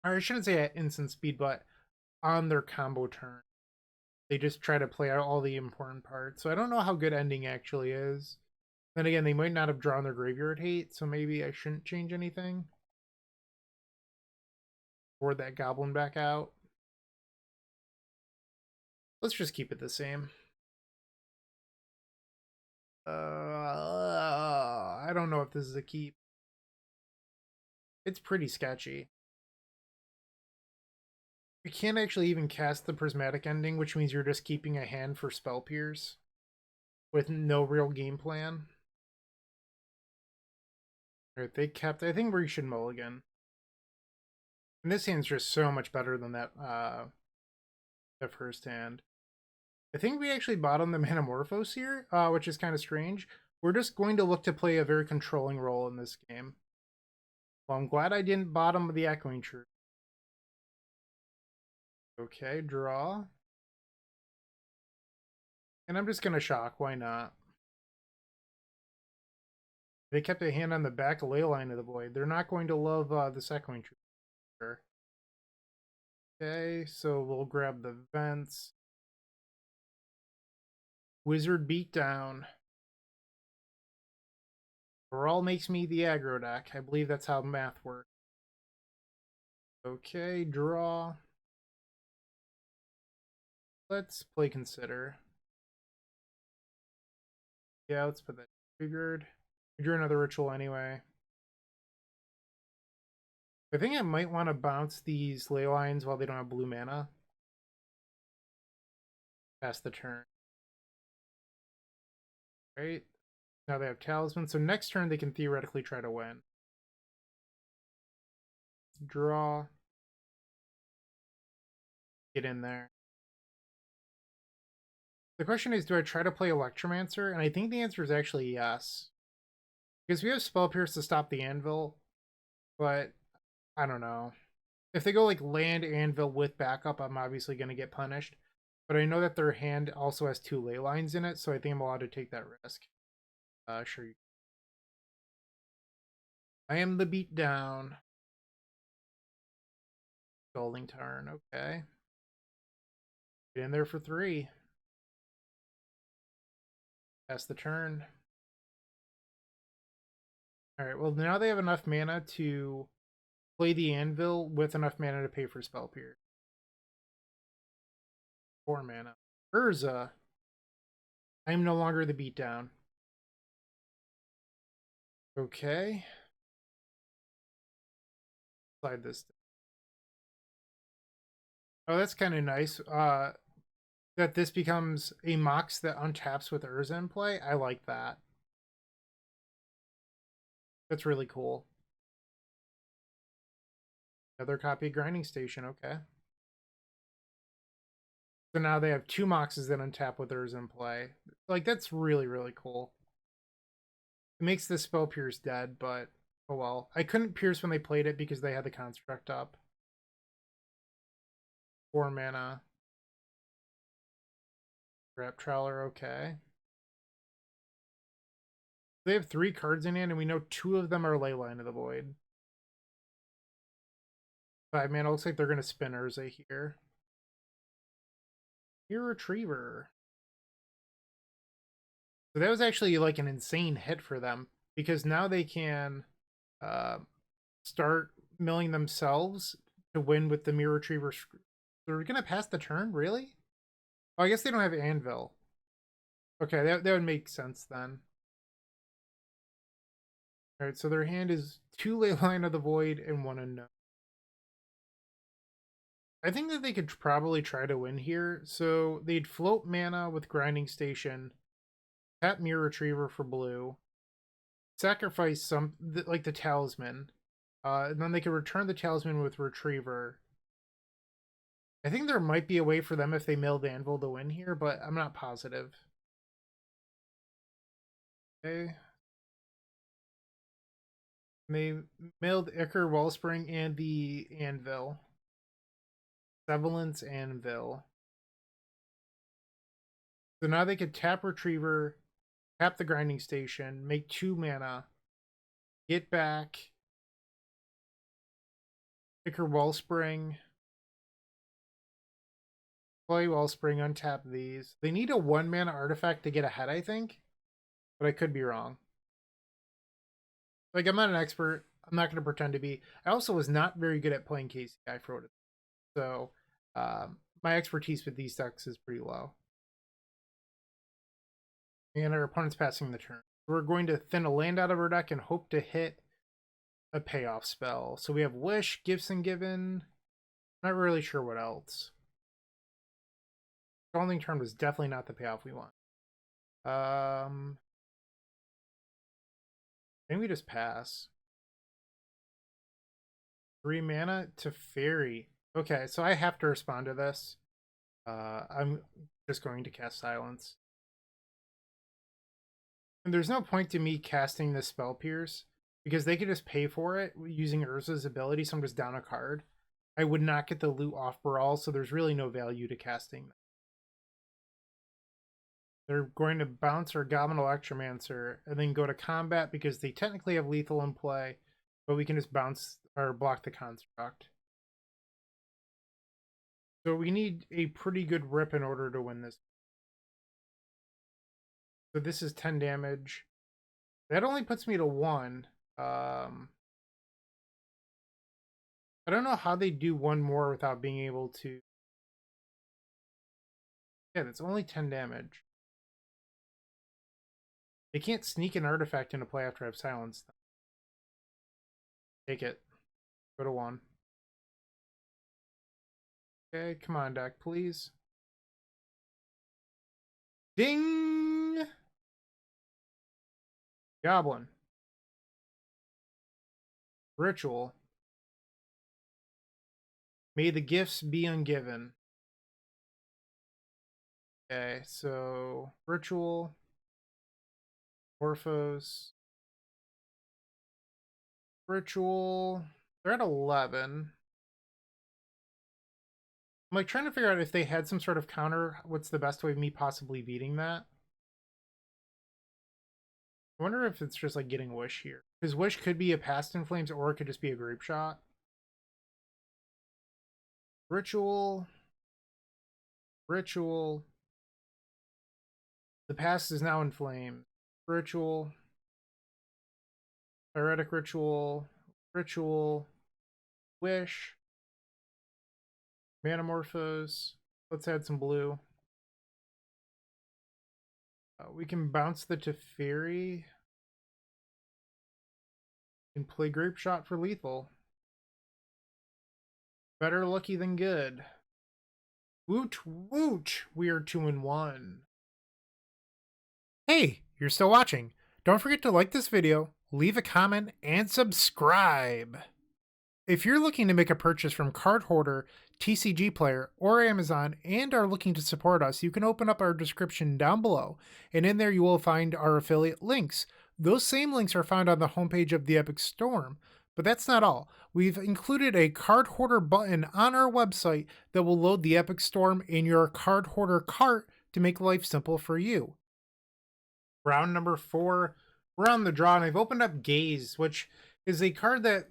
Or I shouldn't say at instant speed, but on their combo turn. They just try to play out all the important parts. So I don't know how good Ending actually is. Then again, they might not have drawn their graveyard hate, so maybe I shouldn't change anything. Or that goblin back out. Let's just keep it the same. I don't know if this is a keep. It's pretty sketchy. You can't actually even cast the Prismatic Ending, which means you're just keeping a hand for Spell Pierce with no real game plan. Alright, they kept... I think we should mulligan. And this hand's just so much better than that first hand. I think we actually bottomed the Manamorphose here, which is kind of strange. We're just going to look to play a very controlling role in this game. Well, I'm glad I didn't bottom the Echoing Truth. Okay, draw. And I'm just going to shock. Why not? They kept a hand on the back Leyline of the Void. They're not going to love this Echoing Truth. Sure. Okay, so we'll grab the Vents. Wizard Beatdown. Brawl makes me the aggro deck. I believe that's how math works. Okay, draw. Let's play Consider. Yeah, let's put that graveyard. We drew another ritual anyway. I think I might want to bounce these ley lines while they don't have blue mana. Pass the turn. Right. Now they have Talisman, so next turn they can theoretically try to win. Draw. Get in there. The question is, do I try to play Electromancer? And I think the answer is actually yes. Because we have Spell Pierce to stop the Anvil, but I don't know. If they go like land Anvil with backup, I'm obviously going to get punished. But I know that their hand also has 2 ley lines in it, so I think I'm allowed to take that risk. Sure. I am the beatdown. Golding turn, okay. Get in there for 3. Pass the turn. Alright, well now they have enough mana to play the Anvil with enough mana to pay for Spell Pierce. 4 mana. Urza. I am no longer the beatdown. Okay. Slide this. Oh, that's kind of nice. That this becomes a Mox that untaps with Urza in play. I like that. That's really cool. Another copy of Grinding Station, okay. So now they have 2 Moxes that untap with Urza in play. Like, that's really, really cool. It makes the Spell Pierce dead, but oh well. I couldn't Pierce when they played it because they had the Construct up. 4 mana. Grab Trawler, okay. They have 3 cards in hand, and we know 2 of them are Leyline of the Void. 5 mana, looks like they're going to spin Urza here. Your Retriever. So that was actually like an insane hit for them, because now they can start milling themselves to win with the Dimir Retriever. They're going to pass the turn? Really? Oh, I guess they don't have Anvil. Okay, that would make sense then. Alright, so their hand is 2 Leyline of the Void and 1 Unknown. I think that they could probably try to win here. So they'd float mana with Grinding Station, tap Mirror Retriever for blue, sacrifice some, like the Talisman, and then they could return the Talisman with Retriever. I think there might be a way for them if they milled Anvil to win here, but I'm not positive. Okay. They milled Ichor, Wellspring, and the Anvil. Semblance, Anvil. So now they could tap Retriever, tap the Grinding Station, make 2 mana, get back Ichor, Wellspring, play Wellspring, untap these. They need a 1 mana artifact to get ahead, I think, but I could be wrong. Like, I'm not an expert. I'm not going to pretend to be. I also was not very good at playing KCI for what it is. So, my expertise with these decks is pretty low. And our opponent's passing the turn. We're going to thin a land out of our deck and hope to hit a payoff spell. So we have Wish, Gibson Given. Not really sure what else. Scalding Turn was definitely not the payoff we want. Maybe we just pass. 3 mana to Fairy. Okay, so I have to respond to this. I'm just going to cast Silence. And there's no point to me casting the Spell Pierce, because they could just pay for it using Urza's ability, so I'm just down a card. I would not get the loot off Brawl, so there's really no value to casting them. They're going to bounce our Goblin Electromancer and then go to combat because they technically have lethal in play, but we can just bounce or block the construct. So we need a pretty good rip in order to win this. So this is 10 damage. That only puts me to 1. I don't know how they do 1 more without being able to. Yeah, that's only 10 damage. They can't sneak an artifact into play after I have silenced them. Take it. Go to 1. Okay, come on, deck, please. Ding! Goblin. Ritual. May the gifts be ungiven. Okay, so Ritual, Orphos, Ritual. They're at 11. I'm like trying to figure out if they had some sort of counter. What's the best way of me possibly beating that? I wonder if it's just like getting Wish here. Because Wish could be a Past in Flames or it could just be a group shot. Ritual. Ritual. The Past is now in Flames. Ritual. Heretic Ritual. Ritual. Wish. Manamorphose. Let's add some blue. We can bounce the Teferi and play Grape Shot for lethal. Better lucky than good. Woot woot! We are 2-1. Hey, you're still watching. Don't forget to like this video, leave a comment, and subscribe. If you're looking to make a purchase from Card Hoarder, TCG Player, or Amazon and are looking to support us, you can open up our description down below, and in there you will find our affiliate links. Those same links are found on the homepage of the Epic Storm. But that's not all. We've included a Card Hoarder button on our website that will load the Epic Storm in your Card Hoarder cart to make life simple for you. Round number 4, we're on the draw, and I've opened up Gaze, which is a card that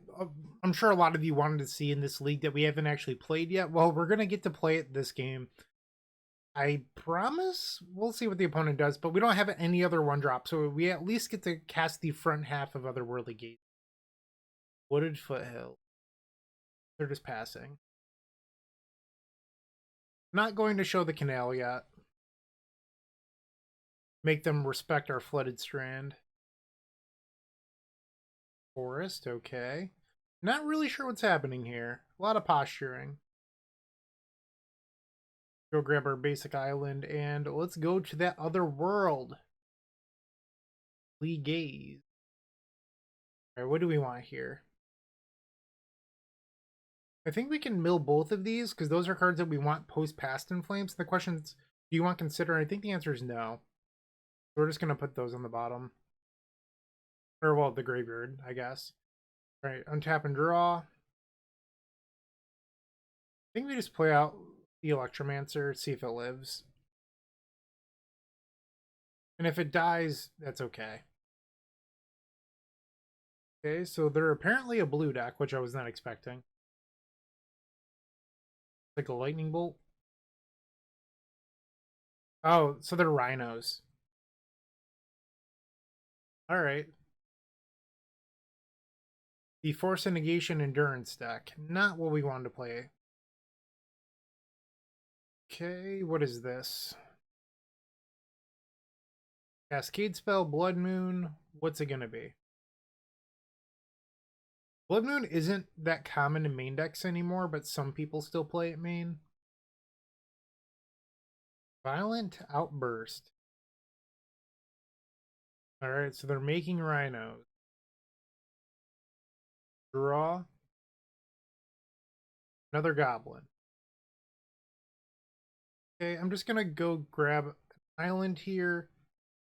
I'm sure a lot of you wanted to see in this league that we haven't actually played yet. Well, we're going to get to play it this game. I promise. We'll see what the opponent does, but we don't have any other 1-drop, so we at least get to cast the front half of Otherworldly Gaze. Wooded Foothill. They're just passing. Not going to show the canal yet. Make them respect our Flooded Strand. Forest, okay. Not really sure what's happening here. A lot of posturing. Go grab our basic island and let's go to that other world. Lee Gaze. Alright, what do we want here? I think we can mill both of these because those are cards that we want post Past in Flames. The question is, do you want Consider? I think the answer is no. So we're just going to put those on the bottom. Or, well, the graveyard, I guess. Alright, untap and draw. I think we just play out the Electromancer, see if it lives. And if it dies, that's okay. Okay, so they're apparently a blue deck, which I was not expecting. Like a lightning bolt. Oh, so they're rhinos. Alright. The Force of Negation Endurance deck. Not what we wanted to play. Okay, what is this? Cascade Spell, Blood Moon. What's it gonna be? Blood Moon isn't that common in main decks anymore, but some people still play it main. Violent Outburst. Alright, so they're making rhinos. Draw. Another goblin. Okay, I'm just gonna go grab an island here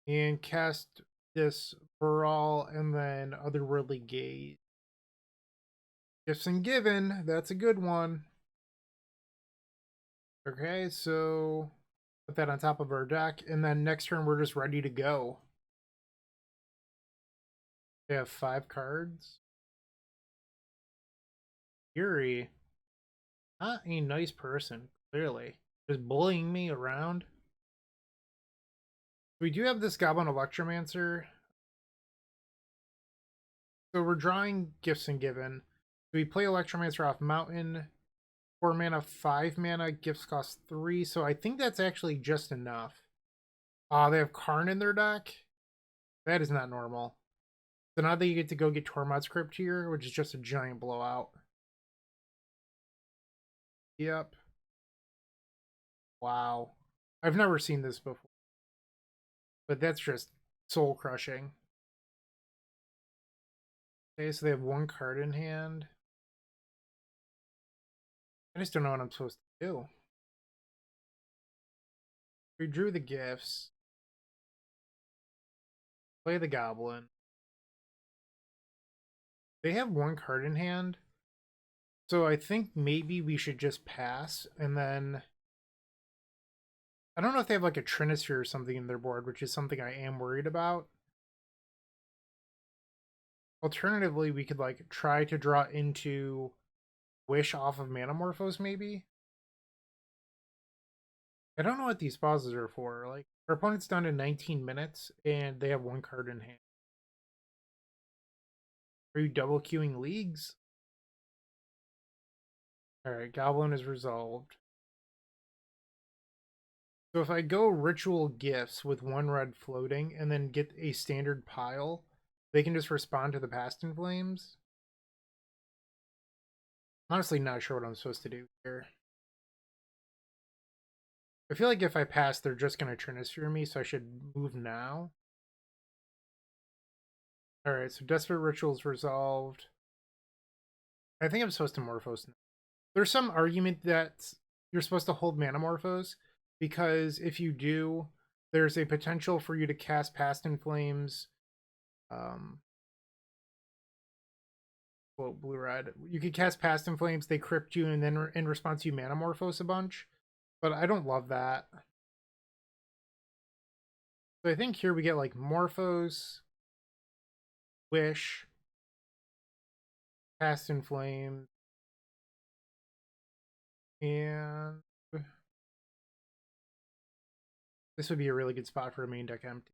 and cast this Brawl and then Otherworldly Gaze. Gifts and Given, that's a good one. Okay, so put that on top of our deck, and then next turn we're just ready to go. They have 5 cards. Fury. Not a nice person, clearly. Just bullying me around. We do have this Goblin Electromancer. So we're drawing Gifts and Given. So we play Electromancer off Mountain. 4 mana, 5 mana. Gifts cost 3. So I think that's actually just enough. They have Karn in their deck. That is not normal. So now that you get to go get Tormod's Crypt here, which is just a giant blowout. Yep. Wow. I've never seen this before. But that's just soul crushing. Okay, so they have 1 card in hand. I just don't know what I'm supposed to do. We drew the gifts. Play the goblin. They have one card in hand. So I think maybe we should just pass, and then I don't know if they have like a Trinisphere or something in their board, which is something I am worried about. Alternatively, we could like try to draw into Wish off of Manamorphose, maybe. I don't know what these pauses are for. Like, our opponent's down to 19 minutes, and they have one card in hand. Are you double queuing leagues? Alright, Goblin is resolved. So if I go Ritual Gifts with one red floating, and then get a standard pile, they can just respond to the Past in Flames. Honestly, not sure what I'm supposed to do here. I feel like if I pass, they're just going to Trinisphere me, so I should move now. Alright, so Desperate Ritual's resolved. I think I'm supposed to Morphos now. There's some argument that you're supposed to hold Manamorphose, because if you do, there's a potential for you to cast Past in Flames. Well, blue-red. You could cast Past in Flames, they crypt you, and then in response you Manamorphose a bunch. But I don't love that. So I think here we get like Morphos, Wish, Past in Flames, and this would be a really good spot for a main deck empty.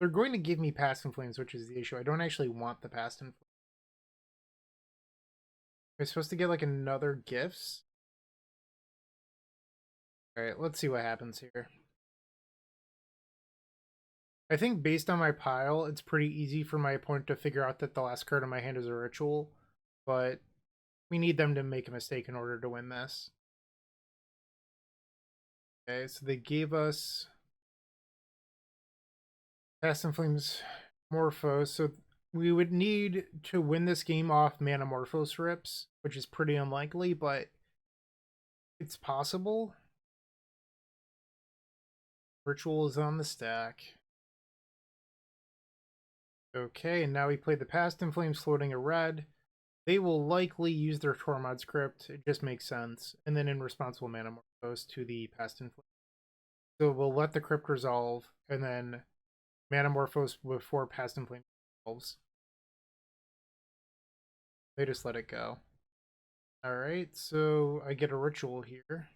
They're going to give me Past in Flames, which is the issue. I don't actually want the Past in Flames. Am I supposed to get like another Gifts? Alright, let's see what happens here. I think based on my pile, it's pretty easy for my opponent to figure out that the last card in my hand is a ritual, but we need them to make a mistake in order to win this. Okay, so they gave us Past in Flames Morphos, so we would need to win this game off Manamorphose rips, which is pretty unlikely, but it's possible. Ritual is on the stack. Okay, and now we play the Past in Flames floating a red. They will likely use their Tormod script. It just makes sense. And then in response, we'll Manamorphose to the Past in Flames. So we'll let the crypt resolve, and then Manamorphose before Past in Flames resolves. They just let it go. Alright, so I get a ritual here.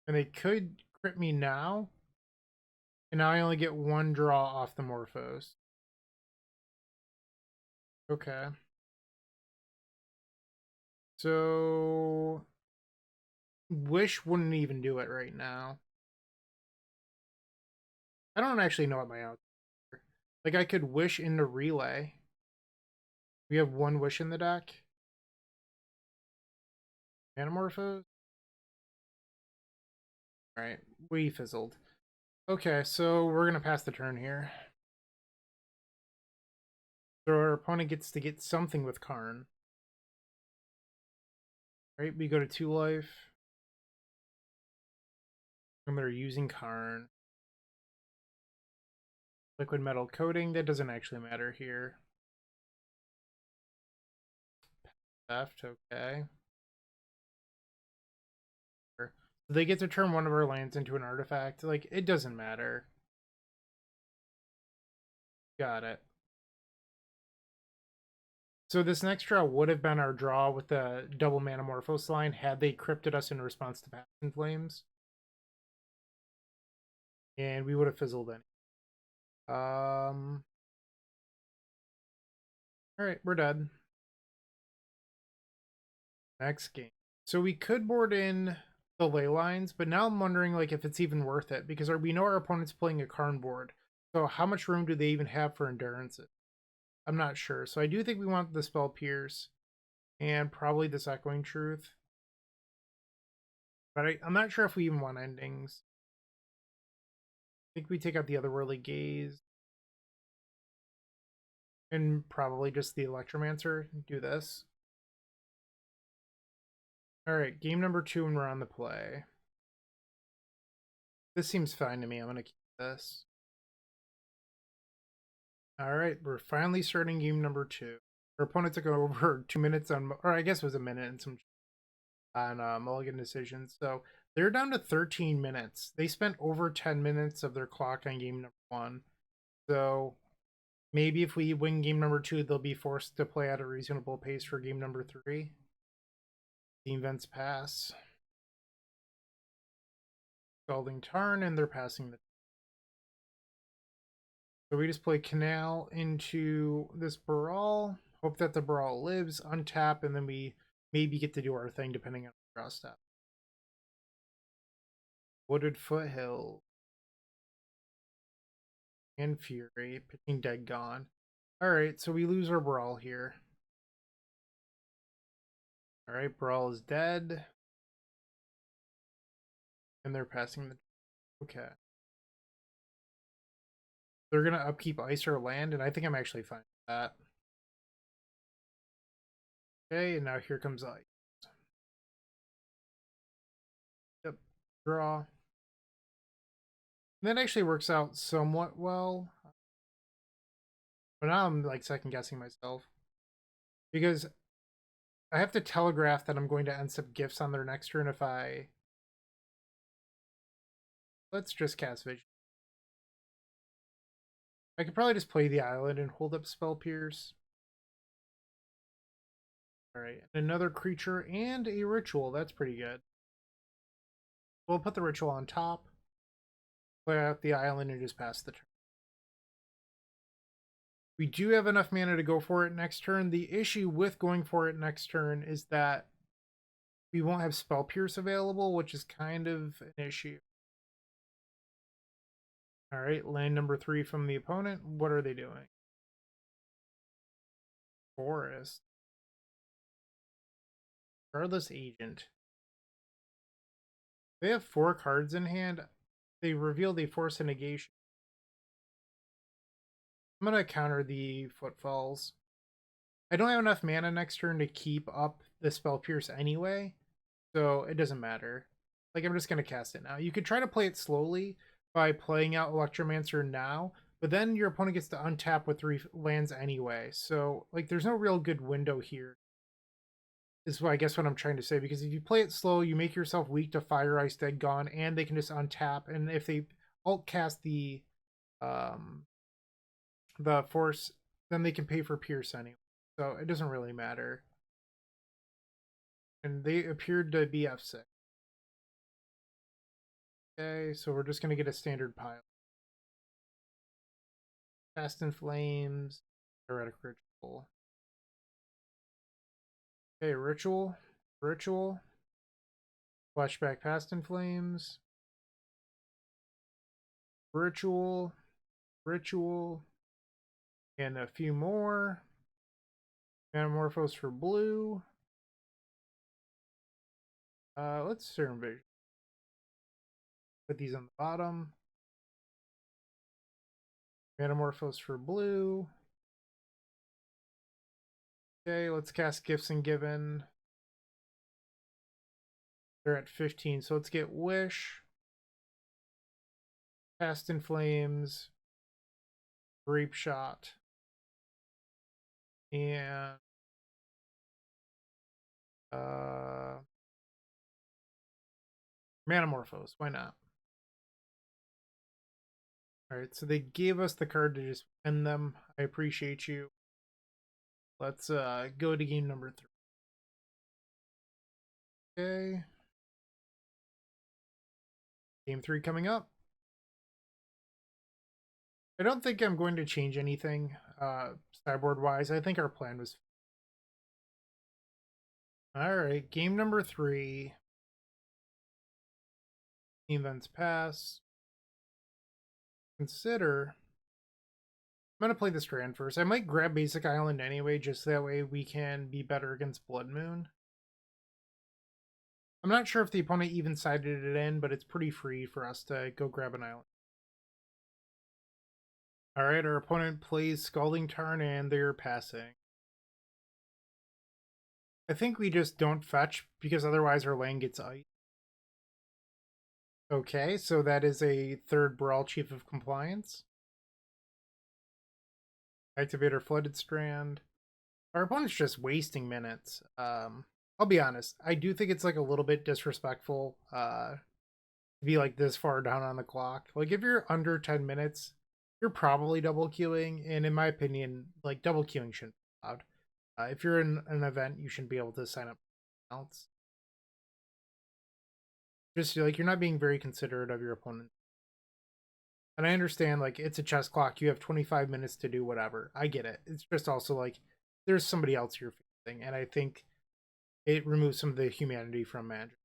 And they could crit me now. And now I only get one draw off the Morphos. Okay. So Wish wouldn't even do it right now. I don't actually know what my out. Like I could Wish into Relay. We have one Wish in the deck. Manamorphose. Alright, we fizzled. Okay, so we're gonna pass the turn here. So our opponent gets to get something with Karn. Right, we go to 2 life. And they're using Karn. Liquid metal coating, that doesn't actually matter here. Theft, okay. So they get to turn one of our lands into an artifact. Like, it doesn't matter. Got it. So this next draw would have been our draw with the double Manamorphose line had they crypted us in response to Past in Flames. And we would have fizzled in. Alright, we're dead. Next game. So we could board in the ley lines, but now I'm wondering like if it's even worth it because we know our opponent's playing a Karn board. So how much room do they even have for endurances? I'm not sure. So I do think we want the Spell Pierce and probably this Echoing Truth. But I'm not sure if we even want endings. I think we take out the Otherworldly Gaze. And probably just the Electromancer. Do this. Alright, game number 2 and we're on the play. This seems fine to me. I'm going to keep this. Alright, we're finally starting game number 2. Our opponent took over 2 minutes on, or I guess it was a minute and some on mulligan decisions. So they're down to 13 minutes. They spent over 10 minutes of their clock on game number 1. So maybe if we win game number 2, they'll be forced to play at a reasonable pace for game number 3. The events pass. Scalding Tarn, and they're passing the. So we just play Canal into this Baral. Hope that the Baral lives, untap, and then we maybe get to do our thing depending on the draw step. Wooded Foothill. And Fury. Pitching Dead Gone. Alright, so we lose our Baral here. Alright, Baral is dead. And they're passing the. Okay. They're going to upkeep ice or land, and I think I'm actually fine with that. Okay, and now here comes ice. Yep, draw. And that actually works out somewhat well. But now I'm like second guessing myself. Because I have to telegraph that I'm going to end up gifts on their next turn if I. Let's just cast Vision. I could probably just play the island and hold up Spell Pierce. Alright, another creature and a ritual. That's pretty good. We'll put the ritual on top. Play out the island and just pass the turn. We do have enough mana to go for it next turn. The issue with going for it next turn is that we won't have Spell Pierce available, which is kind of an issue. Alright, land number 3 from the opponent. What are they doing? Forest. Shardless Agent. They have 4 cards in hand. They revealed a Force of Negation. I'm going to counter the Footfalls. I don't have enough mana next turn to keep up the Spell Pierce anyway, so it doesn't matter. Like, I'm just going to cast it now. You could try to play it slowly by playing out Electromancer now, but then your opponent gets to untap with 3 lands anyway. So, like, there's no real good window here. Is what I guess what I'm trying to say, because if you play it slow, you make yourself weak to Fire, Ice, Dead Gone, and they can just untap. And if they alt cast the Force, then they can pay for Pierce anyway. So it doesn't really matter. And they appeared to be F6. Okay, so we're just going to get a standard pile. Fast in Flames, Heretic Ritual. Okay, Ritual. Flashback Past in Flames. Ritual. And a few more. Metamorphose for blue. Let's Serum Vision. Put these on the bottom. Metamorphose for blue. Okay, let's cast Gifts and Given. They're at 15, so let's get Wish. Past in Flames. Grape Shot. And Metamorphose, why not? Alright, so they gave us the card to just end them. I appreciate you. Let's go to game number 3. Okay. Game 3 coming up. I don't think I'm going to change anything sideboard wise. I think our plan was. Alright, game number 3. Events pass. Consider. I'm going to play the Strand first. I might grab Basic Island anyway, just that way we can be better against Blood Moon. I'm not sure if the opponent even sided it in, but it's pretty free for us to go grab an island. Alright, our opponent plays Scalding Tarn and they're passing. I think we just don't fetch because otherwise our lane gets ice. Okay, so that is a third Brawl Chief of Compliance. Activate our Flooded Strand. Our opponent's just wasting minutes. I'll be honest. I do think it's like a little bit disrespectful to be like this far down on the clock. Like if you're under 10 minutes, you're probably double queuing, and in my opinion, like double queuing shouldn't be allowed. If you're in an event, you shouldn't be able to sign up else. Just like you're not being very considerate of your opponent. And I understand like it's a chess clock, you have 25 minutes to do whatever. I get it. It's just also like there's somebody else you're facing, and I think it removes some of the humanity from Magic.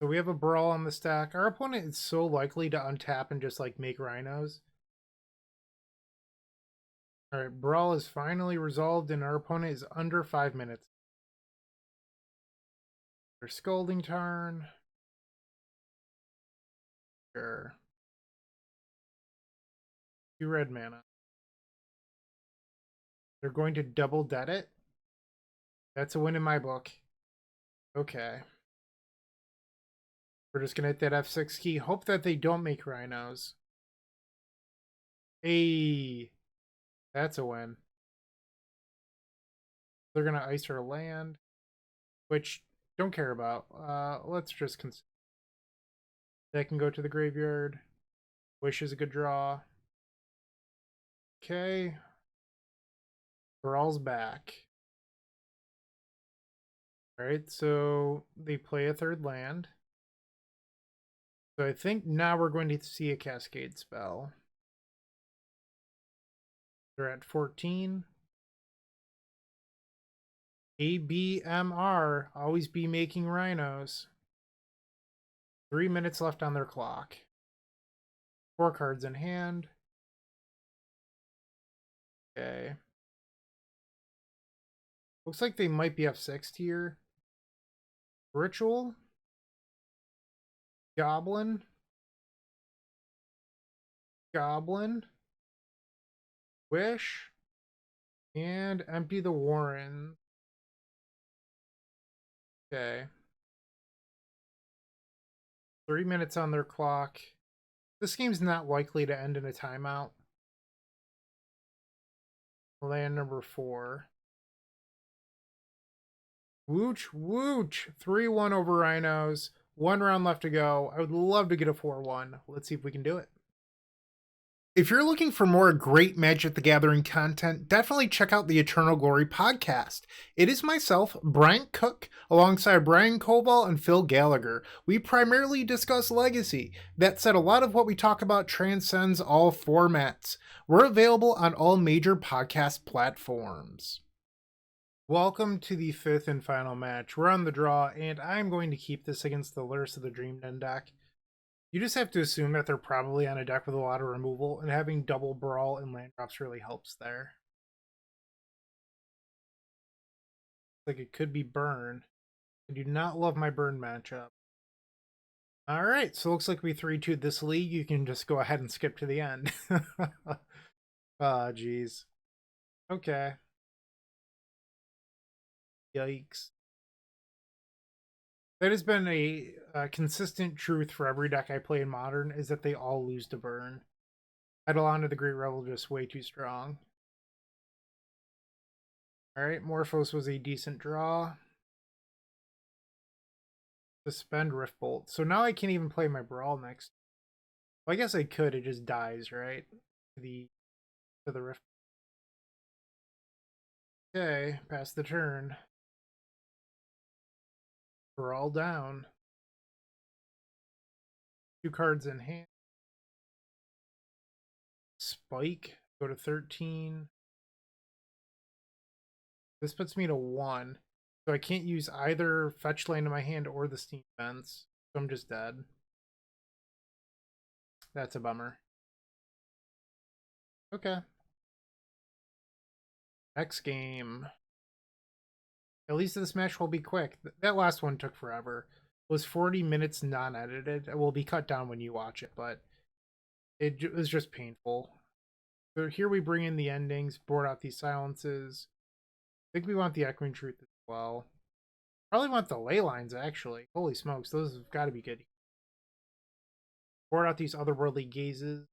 So we have a Brawl on the stack. Our opponent is so likely to untap and just like make rhinos. Alright, Brawl is finally resolved and our opponent is under 5 minutes. Their Scalding Tarn. Sure. 2 red mana. They're going to double dead it. That's a win in my book. Okay. We're just gonna hit that F6 key. Hope that they don't make rhinos. Hey, that's a win. They're gonna ice our land, which don't care about. Let's just consider. That can go to the graveyard. Wish is a good draw. Okay. Brawl's back. Alright, so they play a third land. So I think now we're going to see a Cascade spell. They're at 14. ABMR, always be making rhinos. 3 minutes left on their clock. 4 cards in hand. Okay. Looks like they might be F6 here. Ritual. Goblin. Goblin. Wish. And empty the Warren. Okay. 3 minutes on their clock. This game's not likely to end in a timeout. Land number 4. Wooch, wooch. 3-1 over Rhinos. 1 round left to go. I would love to get a 4-1. Let's see if we can do it. If you're looking for more great Magic the Gathering content, definitely check out the Eternal Glory podcast. It is myself, Bryant Cook, alongside Brian Koval and Phil Gallagher. We primarily discuss Legacy. That said, a lot of what we talk about transcends all formats. We're available on all major podcast platforms. Welcome to the 5th and final match. We're on the draw, and I'm going to keep this against the Lurrus of the Dream Den deck. You just have to assume that they're probably on a deck with a lot of removal, and having double Brawl and land drops really helps there. Like it could be Burn. I do not love my Burn matchup. Alright, so looks like we 3-2'd this league. You can just go ahead and skip to the end. Ah, jeez. Okay. Yikes. That has been a consistent truth for every deck I play in Modern, is that they all lose to Burn. Eidolon of the Great Revel just way too strong. Alright, Morphos was a decent draw. Suspend Riftbolt. So now I can't even play my Brawl next. Well, I guess I could, it just dies, right? To the Rift. Okay, pass the turn. Brawl down. 2 cards in hand. Spike, go to 13. This puts me to 1. So I can't use either fetch land in my hand or the Steam Fence. So I'm just dead. That's a bummer. Okay. Next game. At least this match will be quick. That last one took forever. It was 40 minutes non-edited. It will be cut down when you watch it, but it was just painful. So here we bring in the endings, board out these silences. think we want the Echoing Truth as well. Probably want the Ley Lines, actually. Holy smokes, those have got to be good. Board out these Otherworldly Gazes.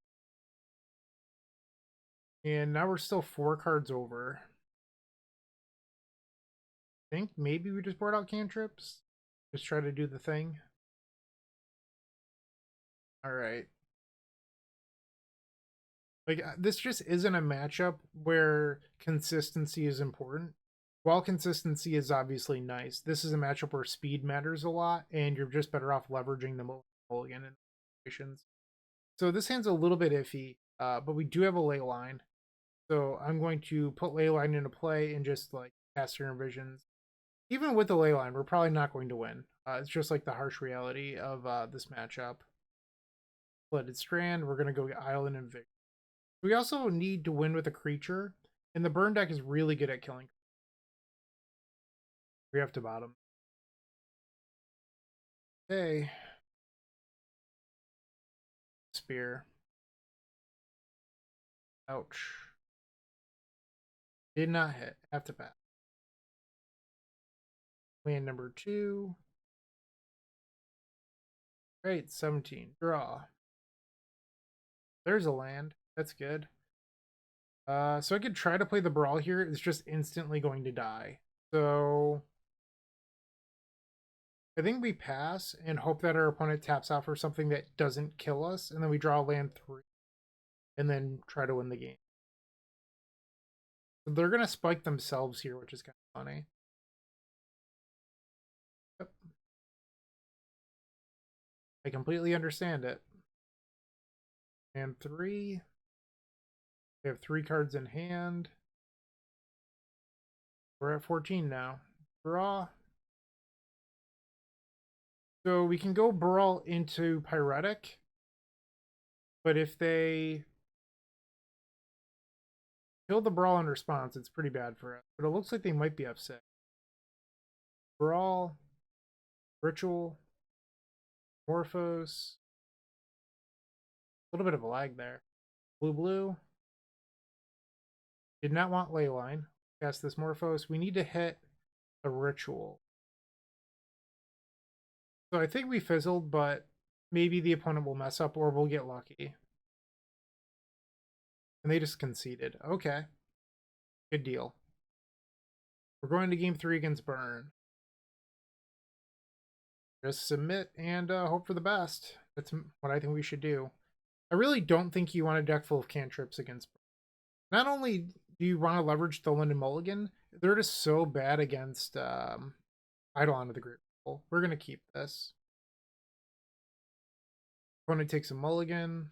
And now we're still 4 cards over. I think maybe we just board out cantrips. Just try to do the thing. Alright. Like, this just isn't a matchup where consistency is important. While consistency is obviously nice, this is a matchup where speed matters a lot, and you're just better off leveraging the mulligan in situations. So this hand's a little bit iffy, but we do have a ley line. So I'm going to put ley line into play and just like cast your visions. Even with the ley line, we're probably not going to win. It's just like the harsh reality of this matchup. Flooded Strand, we're going to go Island and Vic. We also need to win with a creature, and the burn deck is really good at killing. We have to bottom. Okay. Spear. Ouch. Did not hit. Have to pass. Land number 2. Great, 17. Draw. There's a land. That's good. So I could try to play the Brawl here. It's just instantly going to die. So I think we pass and hope that our opponent taps out for something that doesn't kill us, and then we draw land 3 and then try to win the game. So they're going to spike themselves here, which is kind of funny. Yep. I completely understand it. And 3. We have 3 cards in hand. We're at 14 now. Draw. So we can go Brawl into Pyretic. But if they kill the Brawl in response, it's pretty bad for us. But it looks like they might be upset. Brawl. Ritual. Morphos. A little bit of a lag there. Blue. Did not want Leyline. Cast this Morphos. We need to hit a Ritual. So I think we fizzled, but maybe the opponent will mess up or we'll get lucky. And they just conceded. Okay. Good deal. We're going to game 3 against Burn. Just submit and hope for the best. That's what I think we should do. I really don't think you want a deck full of cantrips against Burn. Not only do you want to leverage Tholen and Mulligan, they're just so bad against Eidolon of the Great People. We're going to keep this. Opponent takes a Mulligan.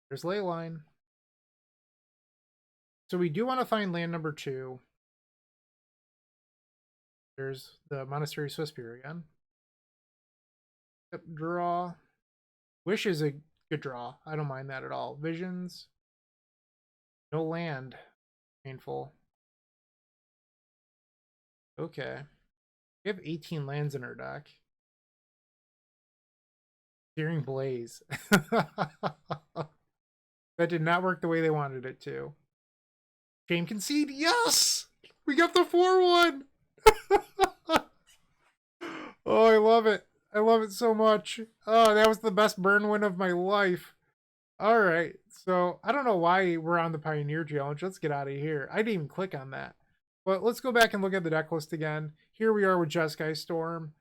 There's Leyline. So we do want to find land number 2. There's the Monastery Swiftspear again. Yep, draw. Wish is a good draw. I don't mind that at all. Visions. No land. Painful. Okay. We have 18 lands in our deck. Searing Blaze. That did not work the way they wanted it to. Shame concede. Yes! We got the 4-1! Oh, I love it. I love it so much. Oh, that was the best burn win of my life. All right. So I don't know why we're on the Pioneer Challenge. Let's get out of here. I didn't even click on that. But let's go back and look at the deck list again. Here we are with Jeskai Storm.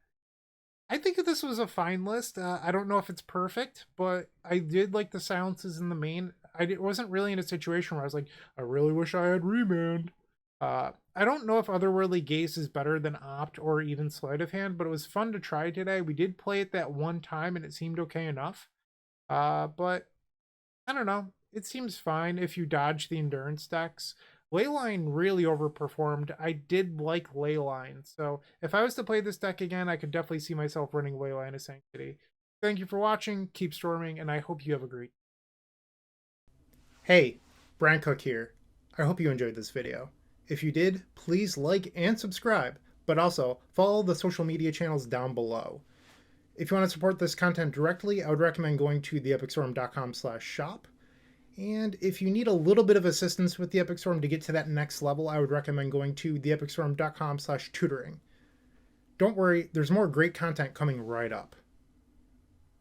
I think this was a fine list. I don't know if it's perfect, but I did like the silences in the main. I wasn't really in a situation where I was like, I really wish I had Remand. I don't know if Otherworldly Gaze is better than Opt or even Sleight of Hand, but it was fun to try today. We did play it that one time and it seemed okay enough. But I don't know. It seems fine if you dodge the endurance decks. Leyline really overperformed. I did like Leyline, so if I was to play this deck again, I could definitely see myself running Leyline of Sanctity. Thank you for watching, keep storming, and I hope you have a great... Hey, Bryant Cook here. I hope you enjoyed this video. If you did, please like and subscribe, but also follow the social media channels down below. If you want to support this content directly, I would recommend going to theepicstorm.com/shop. And if you need a little bit of assistance with the Epic Storm to get to that next level, I would recommend going to theepicstorm.com/tutoring. Don't worry, there's more great content coming right up.